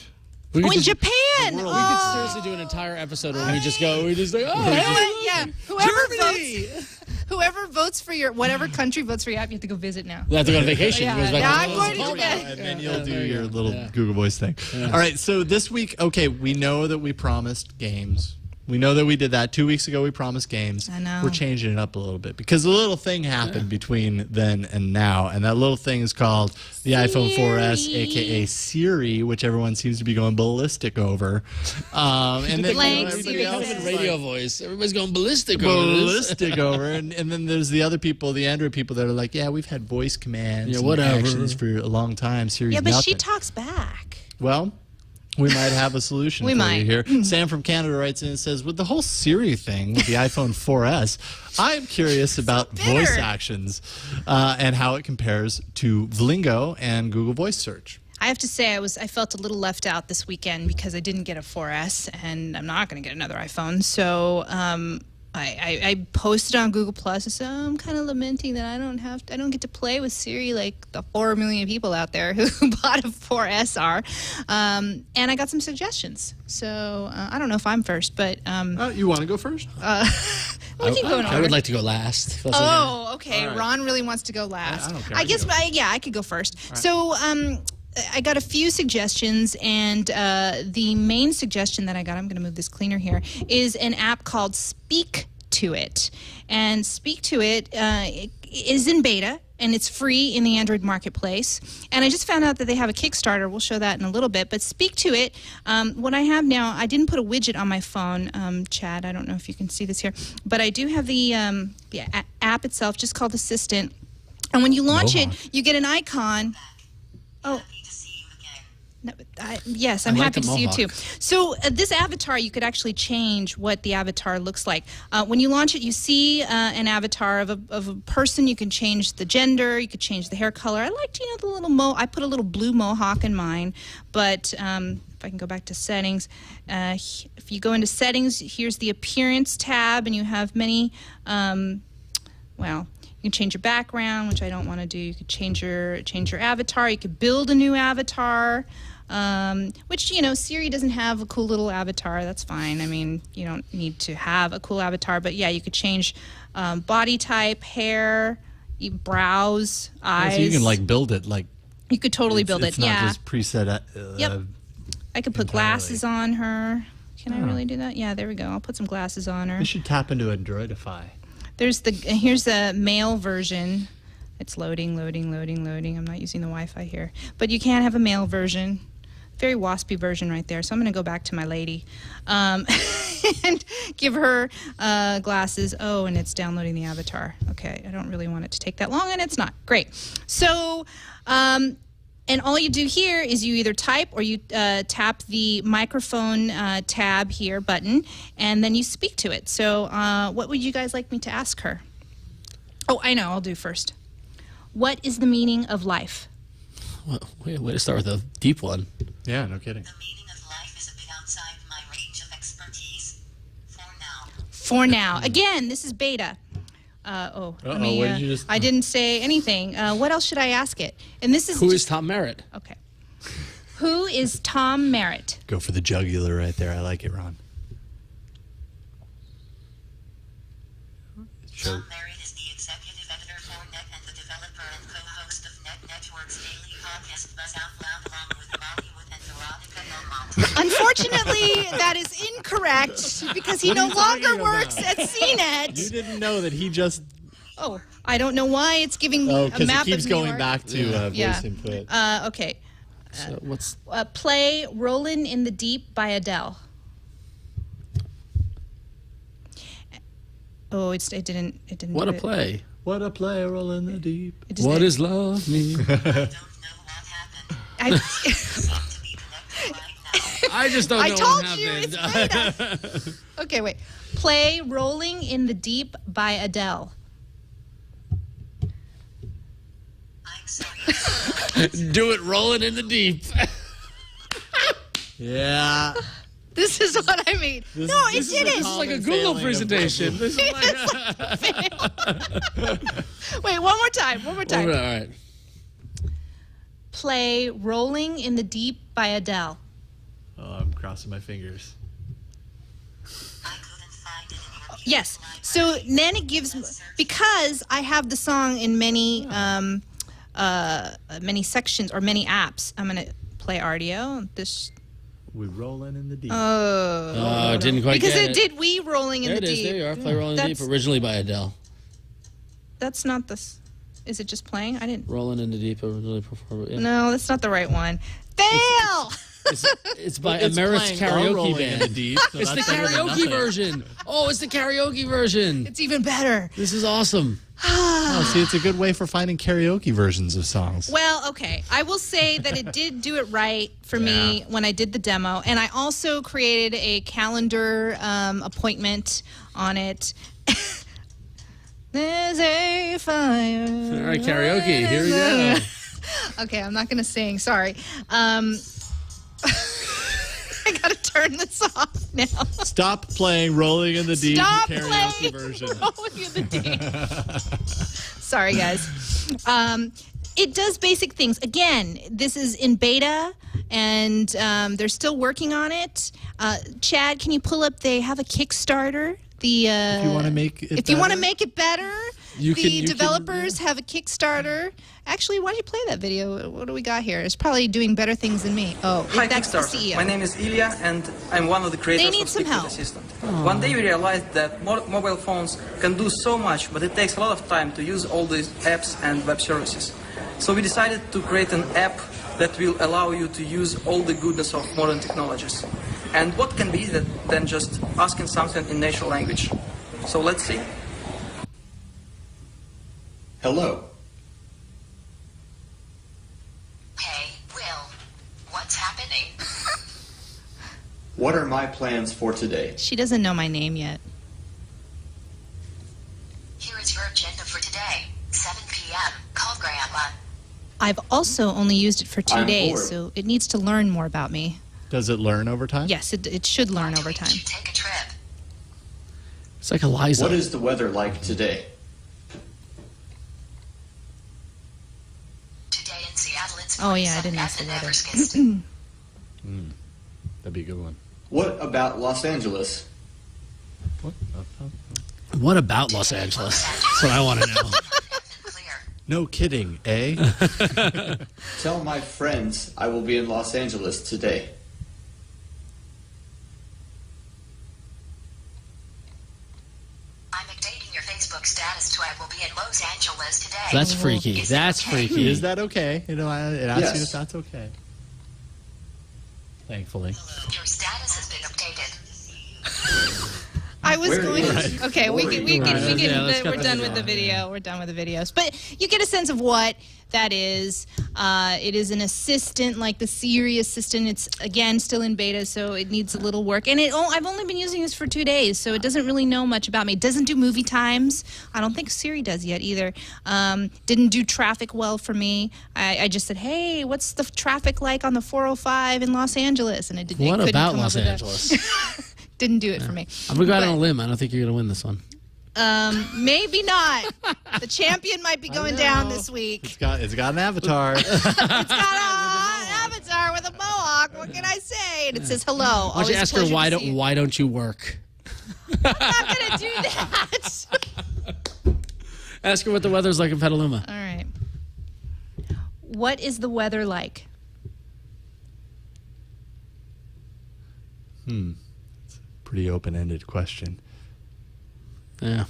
We Oh, could in just- Japan. We Oh. could seriously do an entire episode where we just like, oh, Yeah, whoever Whoever votes for whatever country votes for your app, you have to go visit now. You have to go on vacation. Yeah, He goes back now to I'm the going to hotel. Japan. And then you'll do there you your go. little Google Voice thing. All right, so this week, okay, we know that we promised games. We know that we did that 2 weeks ago. We promised games. I know. We're changing it up a little bit because a little thing happened between then and now, and that little thing is called the iPhone 4S, aka Siri, which everyone seems to be going ballistic over. And then Blank everybody Siri else says. is Radio voice. Everybody's going ballistic over this. ballistic over, and then there's the other people, the Android people that are like, yeah, we've had voice commands, Yeah, and whatever. actions for a long time. Siri's Yeah, but she nothing. talks back. Well, we might have a solution We for might. you here. Sam from Canada writes in and says, with the whole Siri thing with the iPhone 4S, I'm curious about bitter. voice actions and how it compares to Vlingo and Google Voice Search. I have to say, I felt a little left out this weekend because I didn't get a 4S, and I'm not going to get another iPhone. So I posted on Google Plus. So I'm kind of lamenting that I don't get to play with Siri like the 4 million people out there who bought a 4S are. And I got some suggestions. So I don't know if I'm first, but You want to go first? we can go in I order. would like to go last. Oh, okay. All right. Ron really wants to go last. I don't care. I guess, I could go first. So, I got a few suggestions, and the main suggestion that I got, I'm going to move this cleaner here, is an app called Speak to It. And Speak to It is in beta, and it's free in the Android marketplace. And I just found out that they have a Kickstarter. We'll show that in a little bit. But Speak to It, what I have now, I didn't put a widget on my phone, Chad. I don't know if you can see this here. But I do have the app itself, just called Assistant. And when you launch it, you get an icon. Oh. No, yes, I'm I like happy the to see you too. mohawk. So this avatar, you could actually change what the avatar looks like. When you launch it, you see an avatar of a person. You can change the gender. You could change the hair color. I liked, the little I put a little blue mohawk in mine. But if I can go back to settings, if you go into settings, here's the appearance tab, and you have many. You can change your background, which I don't want to do. You could change your avatar. You could build a new avatar, which, Siri doesn't have a cool little avatar. That's fine. I mean, you don't need to have a cool avatar. But, yeah, you could change body type, hair, brows, eyes. So you can, build it. You could totally build it, It's not just preset. Yep. I could put entirely. glasses on her. Can I really do that? Yeah, there we go. I'll put some glasses on her. You should tap into Androidify. Here's the male version. It's loading. I'm not using the Wi-Fi here, but you can have a male version. Very waspy version right there. So I'm going to go back to my lady and give her glasses. Oh, and it's downloading the avatar. Okay, I don't really want it to take that long, and it's not. Great. So, and all you do here is you either type or you tap the microphone tab here button, and then you speak to it. So what would you guys like me to ask her? Oh, I know. I'll do first. What is the meaning of life? Well, way to start with a deep one. Yeah, no kidding. The meaning of life is a bit outside my range of expertise. For now. For now. Again, this is beta. What did you just... I didn't say anything. What else should I ask it? And this is Who is Tom Merritt? Okay. Who is Tom Merritt? Go for the jugular right there. I like it, Ron. Tom Merritt is the executive editor for Net and the developer and co-host of Net Network's daily podcast Buzz Out Loud along with Bollywood and Veronica Belmont. Unfortunately, that is incorrect because he no longer works at CNET. You didn't know that he just... Oh, I don't know why it's giving me a because map it keeps of New going York. back to voice input. Okay. So what's Play "Rollin' in the Deep" by Adele. Oh, it didn't. what a do it. play? What a play, roll in the deep. It just What did- is love mean? I don't know what happened. I, To be connected right now. I just don't know I told what you happened. it's beta. Okay, wait. Play "Rolling in the Deep" by Adele. I'm sorry. Do it rolling in the deep. Yeah. This is what I mean. No, it this is a didn't. It's like a Common Google failing of presentation. Google. This is like Wait, one more time. One more time. All right. Play "Rolling in the Deep" by Adele. Oh, I'm crossing my fingers. I couldn't find it in your Yes, So then it gives, because I have the song in many many sections or many apps. I'm gonna play RDO. We're rolling in the deep. Oh, didn't quite because get it did we rolling in there the it is. deep. There you are. Play Rolling in the Deep, originally by Adele. That's not the. Is it just playing? I didn't. Rolling in the Deep, originally performed. Yeah. No, that's not the right one. Fail. It's by It's America's playing Karaoke Rolling in Band. the Deep, so It's the that's better than karaoke nothing. version. Oh, it's the karaoke version. It's even better. This is awesome. Oh, see, it's a good way for finding karaoke versions of songs. Well, okay. I will say that it did do it right for me when I did the demo. And I also created a calendar appointment on it. There's a fire. All right, karaoke. Here we go. Okay, I'm not going to sing. Sorry. I got to turn this off now. Stop playing Rolling in the Deep Stop karaoke playing version. Rolling in the Deep. Sorry, guys. It does basic things. Again, this is in beta, and they're still working on it. Chad, can you pull up? They have a Kickstarter. If you want to make it if you want to make it better, You the can- developers have a Kickstarter. Actually, why don't you play that video? What do we got here? It's probably doing better things than me. Oh, Hi, that's the Kickstarter. CEO. My name is Ilya, and I'm one of the creators They need of some TWiT help. Assistant. One day we realized that mobile phones can do so much, but it takes a lot of time to use all these apps and web services. So we decided to create an app that will allow you to use all the goodness of modern technologies. And what can be that than just asking something in natural language? So let's see. Hello. Hey, Will, what's happening? What are my plans for today? She doesn't know my name yet. Here is your agenda for today. 7 p.m. Call Grandma. I've also only used it for 2 I'm days, bored. so it needs to learn more about me. Does it learn over time? Yes, it should learn over We time. should take a trip. It's like Eliza. What is the weather like today? Today in Seattle, it's Oh, yeah, I 47 didn't ask the and weather. Everskins. That'd be a good one. What about Los Angeles? What? What about Los Angeles? That's what I want to know. Clear. No kidding, eh? Tell my friends I will be in Los Angeles today. I'm updating your Facebook status to I will be in Los Angeles today. That's freaky. Is that That's okay? freaky. Is that okay? You know, it asks you Yes. if that's okay. Thankfully. Your status has been updated. I was Where going. is it? Okay, we can. Right, yeah, let's cut We're this done with off. the video. We're done with the videos. But you get a sense of what that is. It is an assistant, like the Siri assistant. It's again still in beta, so it needs a little work. And I've only been using this for 2 days, so it doesn't really know much about me. It doesn't do movie times. I don't think Siri does yet either. Didn't do traffic well for me. I just said, "Hey, what's the traffic like on the 405 in Los Angeles?" And it didn't. What it couldn't about come up Los with that. Angeles? Didn't do it for me. I'm going to go out on a But- limb. I don't think you're going to win this one. Maybe not. The champion might be going down this week. It's got an avatar. It's got an avatar with a mohawk. What can I say? And it says hello. Why don't you Always a ask her pleasure why to see you. why don't you work? I'm not gonna do that. Ask her what the weather's like in Petaluma. All right. What is the weather like? Pretty open-ended question. Yeah.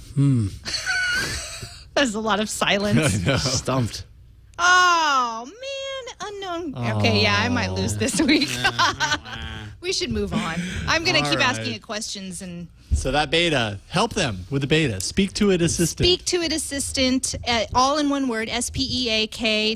There's a lot of silence. Stumped. Oh man, unknown. Okay, yeah, I might lose this week. We should move on. I'm gonna keep asking right. it questions and So that beta, help them with the beta. Speak to it assistant. speak to it assistant, all in one word, SPEAKTOIT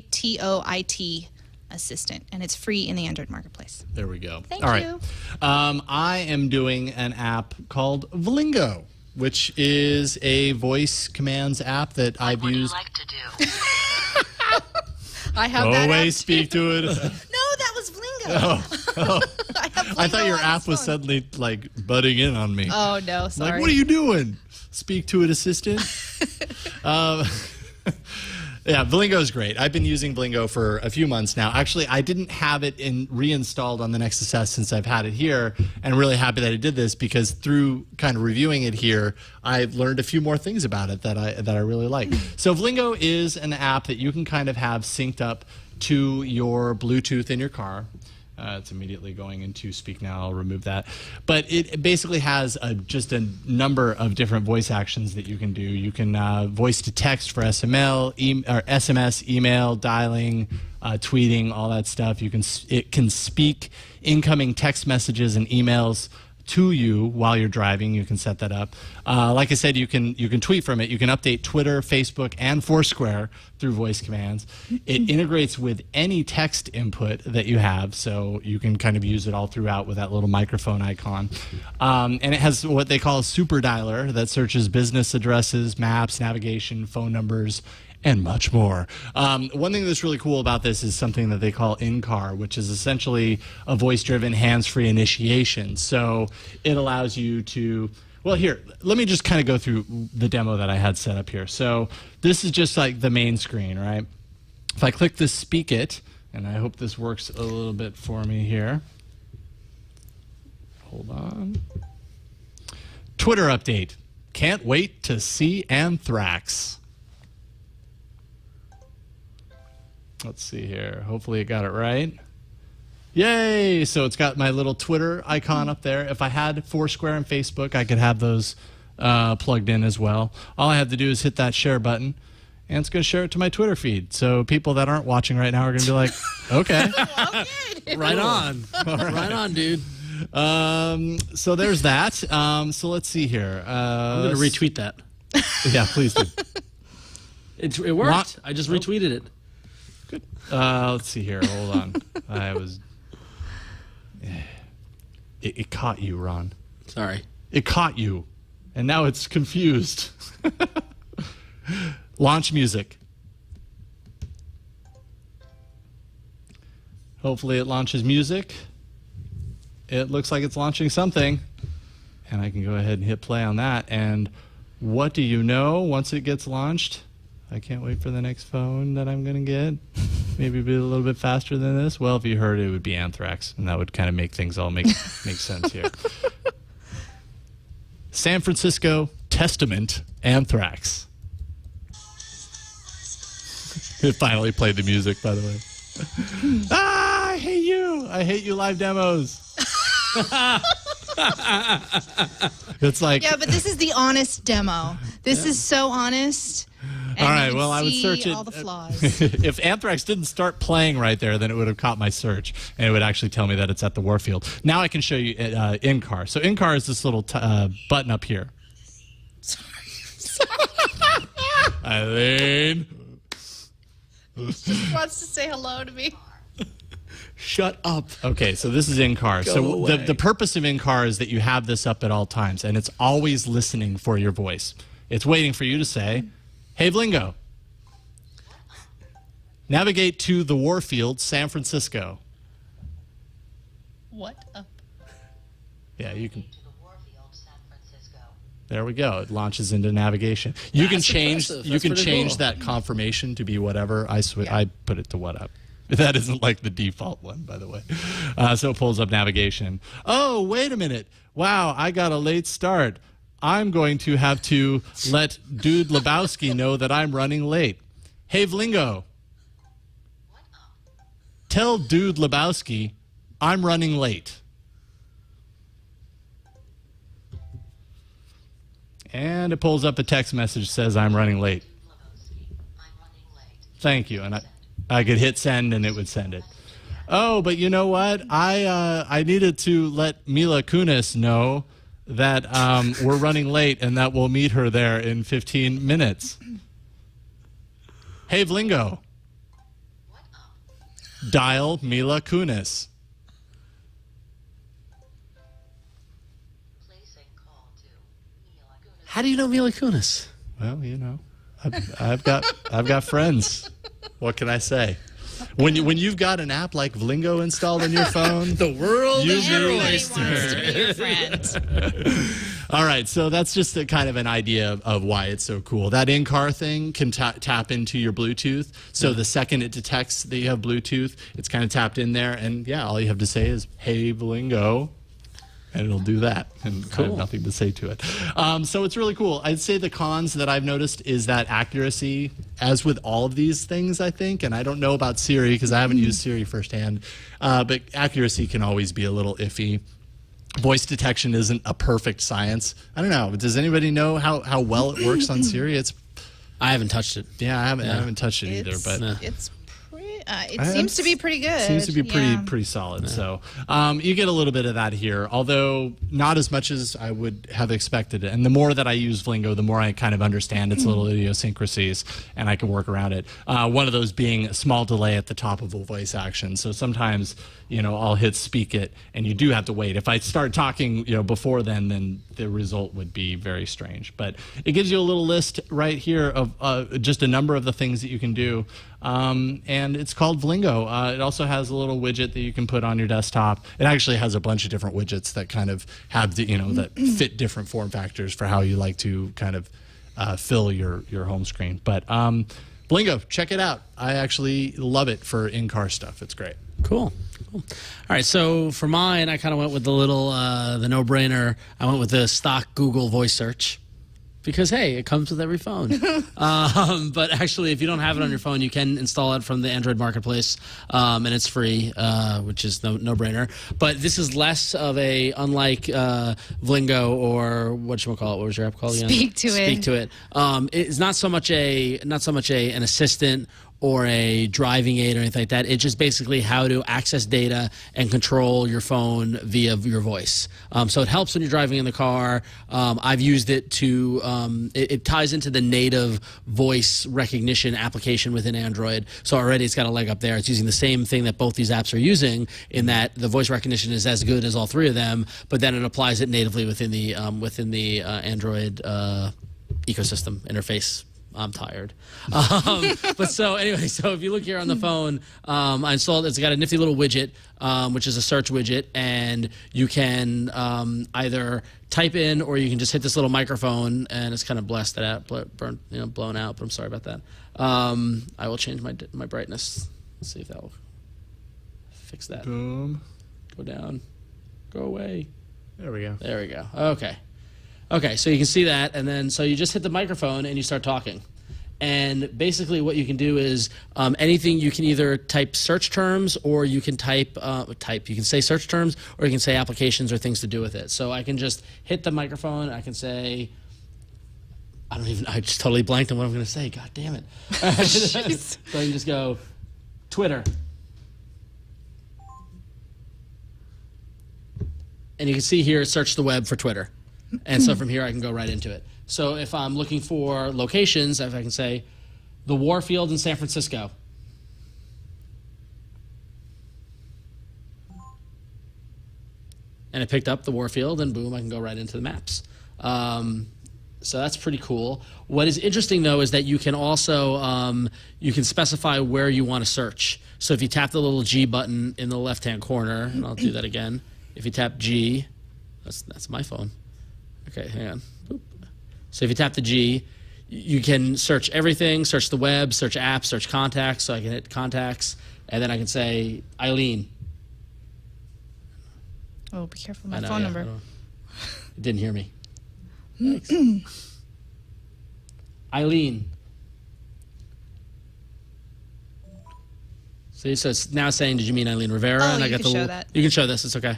assistant, and it's free in the Android marketplace. There we go. Thank All right. you. I am doing an app called Vlingo, which is a voice commands app that I've What do you used. like to do? I have that app Always too. speak to it. No, that was Vlingo. I thought your app was suddenly like butting in on me. Oh no, sorry. Like, what are you doing? Speak to it assistant. Yeah, Blingo is great. I've been using Blingo for a few months now. Actually, I didn't have it reinstalled on the Nexus S since I've had it here, and I'm really happy that I did this because through kind of reviewing it here, I've learned a few more things about it that I really like. So Blingo is an app that you can kind of have synced up to your Bluetooth in your car. It's immediately going into speak now. I'll remove that. But it basically has just a number of different voice actions that you can do. You can voice to text for SMS, email, dialing, tweeting, all that stuff. It can speak incoming text messages and emails to you while you're driving. You can set that up. Like I said, you can tweet from it. You can update Twitter, Facebook, and Foursquare through voice commands. It integrates with any text input that you have, so you can kind of use it all throughout with that little microphone icon. And it has what they call a super dialer that searches business addresses, maps, navigation, phone numbers, and much more. One thing that's really cool about this is something that they call in-car, which is essentially a voice-driven hands-free initiation. So it allows you to, well, here, let me just kind of go through the demo that I had set up here. So this is just like the main screen, right? If I click this Speak It, and I hope this works a little bit for me here. Hold on. Twitter update. Can't wait to see Anthrax. Let's see here. Hopefully it got it right. Yay! So it's got my little Twitter icon up there. If I had Foursquare and Facebook, I could have those plugged in as well. All I have to do is hit that share button, and it's going to share it to my Twitter feed. So people that aren't watching right now are going to be like, okay. Right on. Right on, dude. So there's that. So let's see here. I'm going to retweet that. Yeah, please do. It worked. I just retweeted it. Good. Let's see here. Hold on. It caught you, Ron. Sorry. It caught you. And now it's confused. Launch music. Hopefully it launches music. It looks like it's launching something. And I can go ahead and hit play on that. And what do you know once it gets launched? I can't wait for the next phone that I'm going to get. Maybe be a little bit faster than this. Well, if you heard it would be Anthrax, and that would kind of make things all make sense here. San Francisco Testament Anthrax. It finally played the music, by the way. I hate you. I hate you live demos. It's like, yeah, but this is the honest demo. This is so honest. All right, well, I would search it. All the flaws. If Anthrax didn't start playing right there, then it would have caught my search, and it would actually tell me that it's at the Warfield. Now I can show you in-car. So in-car is this little button up here. Sorry. Eileen. Just wants to say hello to me. Shut up. Okay, so this is in-car. So the purpose of in-car is that you have this up at all times, and it's always listening for your voice. It's waiting for you to say, hey, Blingo, navigate to the Warfield, San Francisco. What up? Yeah, you can. There we go. It launches into navigation. You can change. You can change that confirmation to be whatever. I put it to what up. That isn't like the default one, by the way. So it pulls up navigation. Oh, wait a minute. Wow, I got a late start. I'm going to have to let Dude Lebowski know that I'm running late. Hey, Vlingo. Tell Dude Lebowski I'm running late. And it pulls up a text message that says I'm running late. Thank you. And I could hit send and it would send it. Oh, but you know what? I needed to let Mila Kunis know that we're running late and that we'll meet her there in 15 minutes. Hey, Vlingo. Dial Mila Kunis. How do you know Mila Kunis? Well, you know, I've got friends. What can I say? When you've got an app like Vlingo installed on your phone, the world is everybody wants to be your friend. All right, so that's just a kind of an idea of why it's so cool. That in-car thing can tap into your Bluetooth. So the second it detects that you have Bluetooth, it's kind of tapped in there. And yeah, all you have to say is, hey, Blingo. And it'll do that, and I have nothing to say to it. So it's really cool. I'd say the cons that I've noticed is that accuracy, as with all of these things, I think, and I don't know about Siri because I haven't used Siri firsthand, but accuracy can always be a little iffy. Voice detection isn't a perfect science. I don't know. Does anybody know how well it works on Siri? I haven't touched it. Yeah, I haven't touched it either. But it's it seems to be pretty good. Seems to be pretty solid. Yeah. So you get a little bit of that here, although not as much as I would have expected. And the more that I use Vlingo, the more I kind of understand its little idiosyncrasies, and I can work around it. One of those being a small delay at the top of a voice action. So sometimes, I'll hit speak it, and you do have to wait. If I start talking, before then the result would be very strange. But it gives you a little list right here of just a number of the things that you can do. And it's called Vlingo. It also has a little widget that you can put on your desktop. It actually has a bunch of different widgets that kind of have that fit different form factors for how you like to kind of fill your home screen. But Vlingo, check it out. I actually love it for in-car stuff. It's great. Cool. All right, so for mine, I kind of went with the little, the no-brainer. I went with the stock Google voice search. Because, hey, it comes with every phone. But actually, if you don't have it on your phone, you can install it from the Android Marketplace, and it's free, which is no-brainer. But this is less of a, unlike Vlingo or whatchamacallit, what was your app called again? Speak to it. It's not so much an assistant or a driving aid or anything like that. It's just basically how to access data and control your phone via your voice. So it helps when you're driving in the car. I've used it to, it ties into the native voice recognition application within Android. So already it's got a leg up there. It's using the same thing that both these apps are using, in that the voice recognition is as good as all three of them, but then it applies it natively within the Android ecosystem interface. I'm tired. But so anyway, so if you look here on the phone, I installed, it's got a nifty little widget, which is a search widget, and you can either type in, or you can just hit this little microphone, and it's kind of blasted out, blown out, but I'm sorry about that. I will change my brightness. Let's see if that will fix that. Boom. Go down. Go away. There we go. There we go. Okay, so you can see that, and then so you just hit the microphone and you start talking. And basically what you can do is anything, you can either type search terms, or you can you can say search terms, or you can say applications or things to do with it. So I can just hit the microphone, I can say, I just totally blanked on what I'm going to say, god damn it. So I can just go, Twitter. And you can see here, search the web for Twitter. And so from here, I can go right into it. So if I'm looking for locations, if I can say the Warfield in San Francisco. And it picked up the Warfield, and boom, I can go right into the maps. So that's pretty cool. What is interesting, though, is that you can also you can specify where you want to search. So if you tap the little G button in the left-hand corner, and I'll do that again. If you tap G, that's my phone. Okay, hang on. Boop. So if you tap the G, you can search everything, search the web, search apps, search contacts. So I can hit contacts, and then I can say Eileen. Oh, be careful, my phone number. It didn't hear me. Eileen. See, so it's now saying, did you mean Eileen Rivera? Oh, and I you got can the show little, that. You can show this, it's okay.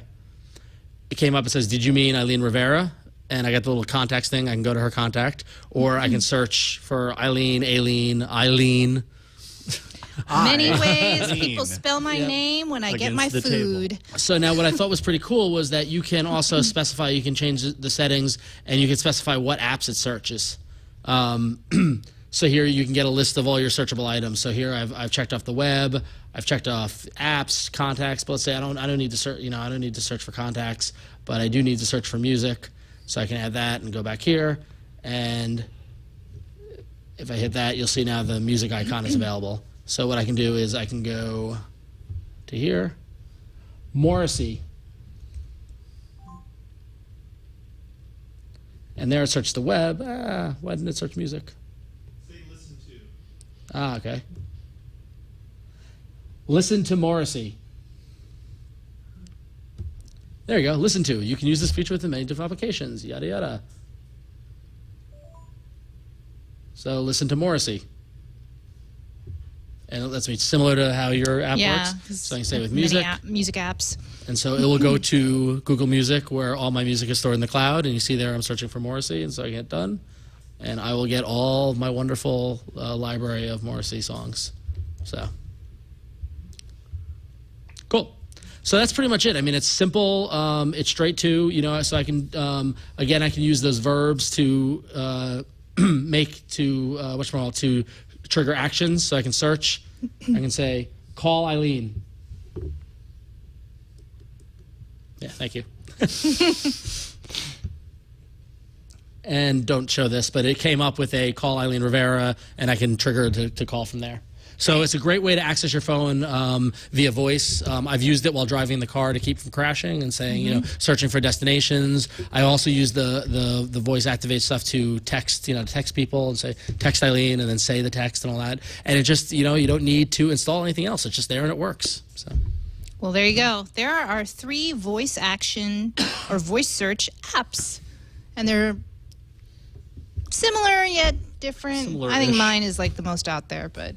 It came up, it says, did you mean Eileen Rivera? And I got the little contacts thing. I can go to her contact, or I can search for Eileen. Many ways people spell my name when I get my food. So now what I thought was pretty cool was that you can also specify, you can change the settings, and you can specify what apps it searches. So here you can get a list of all your searchable items. So here I've checked off the web, I've checked off apps, contacts. But let's say I don't need to search. I don't need to search for contacts, but I do need to search for music. So I can add that and go back here, and if I hit that, you'll see now the music icon is available. So what I can do is I can go to here, Morrissey. And there it searched the web. Why didn't it search music? Say listen to. Okay. Listen to Morrissey. There you go. Listen to. You can use this feature within many different applications. Yada, yada. So listen to Morrissey. And it lets me, similar to how your app works. So I can say with music. Music apps. And so it will go to Google Music, where all my music is stored in the cloud. And you see there I'm searching for Morrissey. And so I get done. And I will get all my wonderful library of Morrissey songs. So, cool. So that's pretty much it. I mean, it's simple. It's straight to, you know, so I can, again, I can use those verbs to to trigger actions. So I can search. I can say, call Eileen. Yeah, thank you. And don't show this, but it came up with a call Eileen Rivera, and I can trigger to call from there. So it's a great way to access your phone via voice. I've used it while driving the car to keep from crashing and saying, you know, searching for destinations. I also use the voice activate stuff to text, to text people and say, text Eileen, and then say the text and all that. And it just, you don't need to install anything else. It's just there and it works. So. Well, there you go. There are 3 voice action or voice search apps, and they're similar yet different. Similar-ish. I think mine is like the most out there, but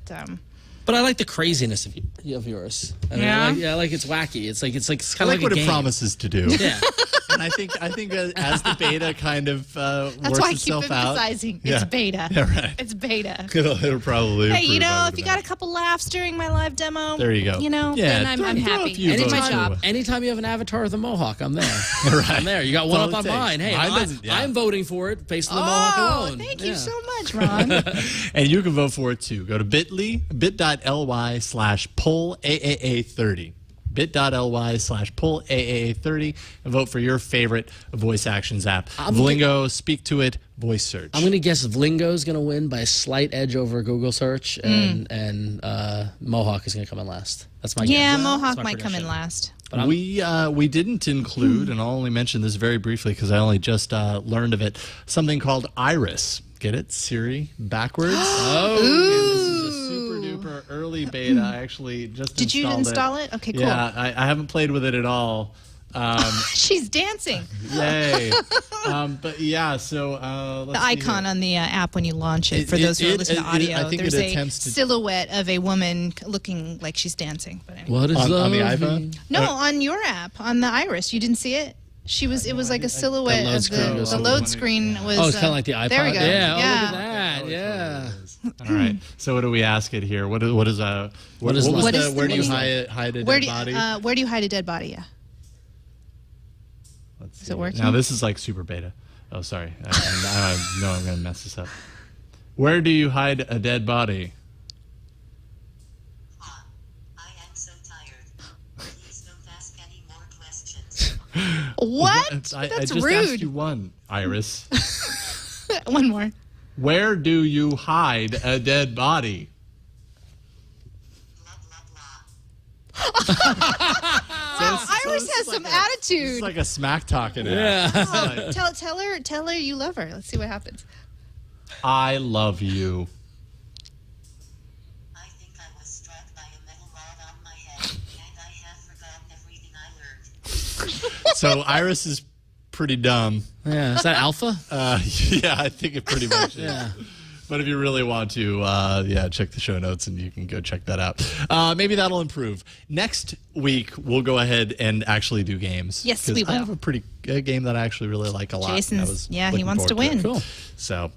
I like the craziness of yours. I mean, I like it's wacky. It's kind of like what a game. it promises to do. Yeah. And I think as the beta kind of that's works why I keep itself out, emphasizing it's beta. Yeah, right. It's beta. It'll probably. Hey, improve, I would if you got a couple laughs during my live demo, there you go. Then I'm happy. I did my job. Anytime you have an avatar with a mohawk, I'm there. Right. I'm there. You got one up on mine. Hey, I'm voting for it based on the mohawk alone. Thank you so much, Ron. And you can vote for it too. Go to bit.ly/PullAAA30. bit.ly/PullAAA30 and vote for your favorite voice actions app. Vlingo, Speak to It, Voice Search. I'm going to guess Vlingo's going to win by a slight edge over Google Search, and Mohawk is going to come in last. That's my guess. Yeah, Mohawk might come in last. But we didn't include, and I'll only mention this very briefly because I only just learned of it, something called Iris. Get it? Siri backwards. Oh. And this is a super duper early beta. I actually just Did you install it? Okay, cool. Yeah, I haven't played with it at all. She's dancing. Yay. But yeah, so let's the icon on the app when you launch it, for those who are listening to audio, I think there's a silhouette of a woman looking like she's dancing. But anyway. What is on the iPhone? No, on your app, on the Iris. You didn't see it? It was like a silhouette of the load screen was. Oh, it's kind of like the iPod. There we go. Yeah. Oh, look at that. Yeah. All right. So what do we ask it here? Where do you hide a dead body? Where do you hide a dead body? Yeah. Let's Is it working? Now this is like super beta. Oh, sorry. I know I'm going to mess this up. Where do you hide a dead body? I am so tired. Please don't ask any more questions. What? That's rude. just asked you one, Iris. One more. Where do you hide a dead body? Blah, blah, blah. Wow, Iris has some attitude. It's like a smack talking. Yeah. Tell her you love her. Let's see what happens. I love you. I think I was struck by a metal rod on my head, and I have forgotten everything I learned. So Iris is pretty dumb. Yeah. Is that Alpha? Yeah, I think it pretty much is. Yeah. But if you really want to, check the show notes and you can go check that out. Maybe that'll improve. Next week, we'll go ahead and actually do games. Yes, we will. I have a game that I actually really like a lot. Jason's, he wants to win. Cool. So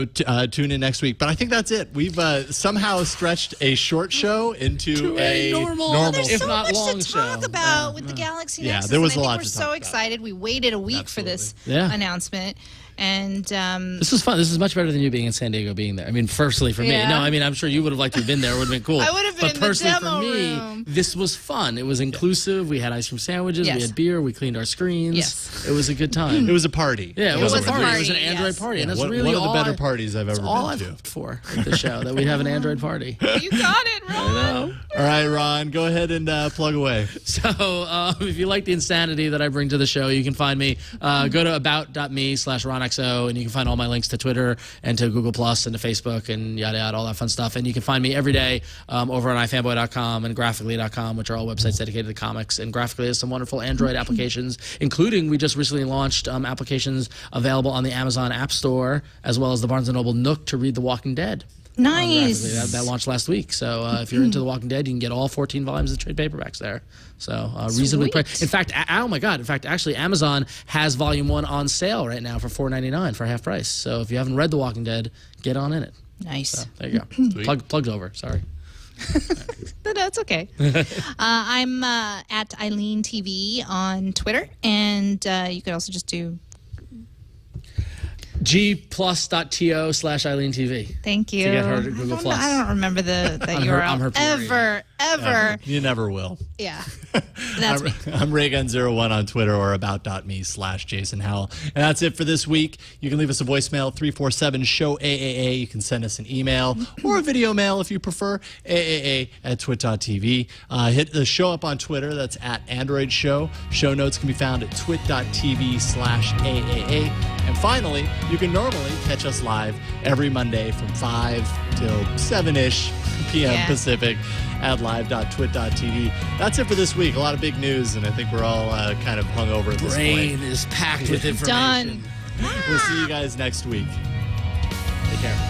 tune in next week. But I think that's it. We've somehow stretched a short show into a normal There's if so not much long to talk show. about with the Galaxy Yeah, Nexus. there was and a lot I think to we're talk so about. excited. We waited a week for this announcement. And this was fun. This is much better than you being in San Diego being there. I mean, personally for me. Yeah. No, I mean, I'm sure you would have liked to have been there. It would have been cool. I would have been but in the personally demo for me, room. this was fun. It was inclusive. We had ice cream sandwiches. Yes. We had beer. We cleaned our screens. Yes. It was a good time. It was a party. Yeah, it was a was a party. It was party, an Android yes. party. And that's One really of the all better parties I've ever all been I've to. hoped for at the show, that we'd have an Android party. you got it, Ron. All right, Ron, go ahead and plug away. So if you like the insanity that I bring to the show, you can find me. Go to about.me/RonActv XO, and you can find all my links to Twitter and to Google Plus and to Facebook and yada yada, all that fun stuff. And you can find me every day over on ifanboy.com and graphically.com, which are all websites dedicated to comics. And Graphically has some wonderful Android applications, including we just recently launched applications available on the Amazon App Store, as well as the Barnes & Noble Nook to read The Walking Dead. Nice. That launched last week. So if you're into The Walking Dead, you can get all 14 volumes of trade paperbacks there. So reasonably priced. In fact, oh my God. In fact, actually, Amazon has Volume 1 on sale right now for $4.99 for half price. So if you haven't read The Walking Dead, get on in it. Nice. So there you go. Plugged over. Sorry. No, it's okay. I'm at Eileen TV on Twitter, and you could also just do gplus.to/Eileen TV. Thank you. To get her to Google Plus. I don't remember the URL I'm her ever. You never will. Yeah. I'm Raygun01 on Twitter or about.me/Jason Howell. And that's it for this week. You can leave us a voicemail, 347-SHOW-AAA. You can send us an email or a video mail if you prefer, aaa@twit.tv. Hit the show up on Twitter. That's at Android Show. Show notes can be found at twit.tv/AAA. And finally, you can normally catch us live every Monday from 5 till 7-ish p.m. Pacific at live.twit.tv. That's it for this week. A lot of big news, and I think we're all kind of hungover at this point. Brain is packed with information. Done. We'll see you guys next week. Take care.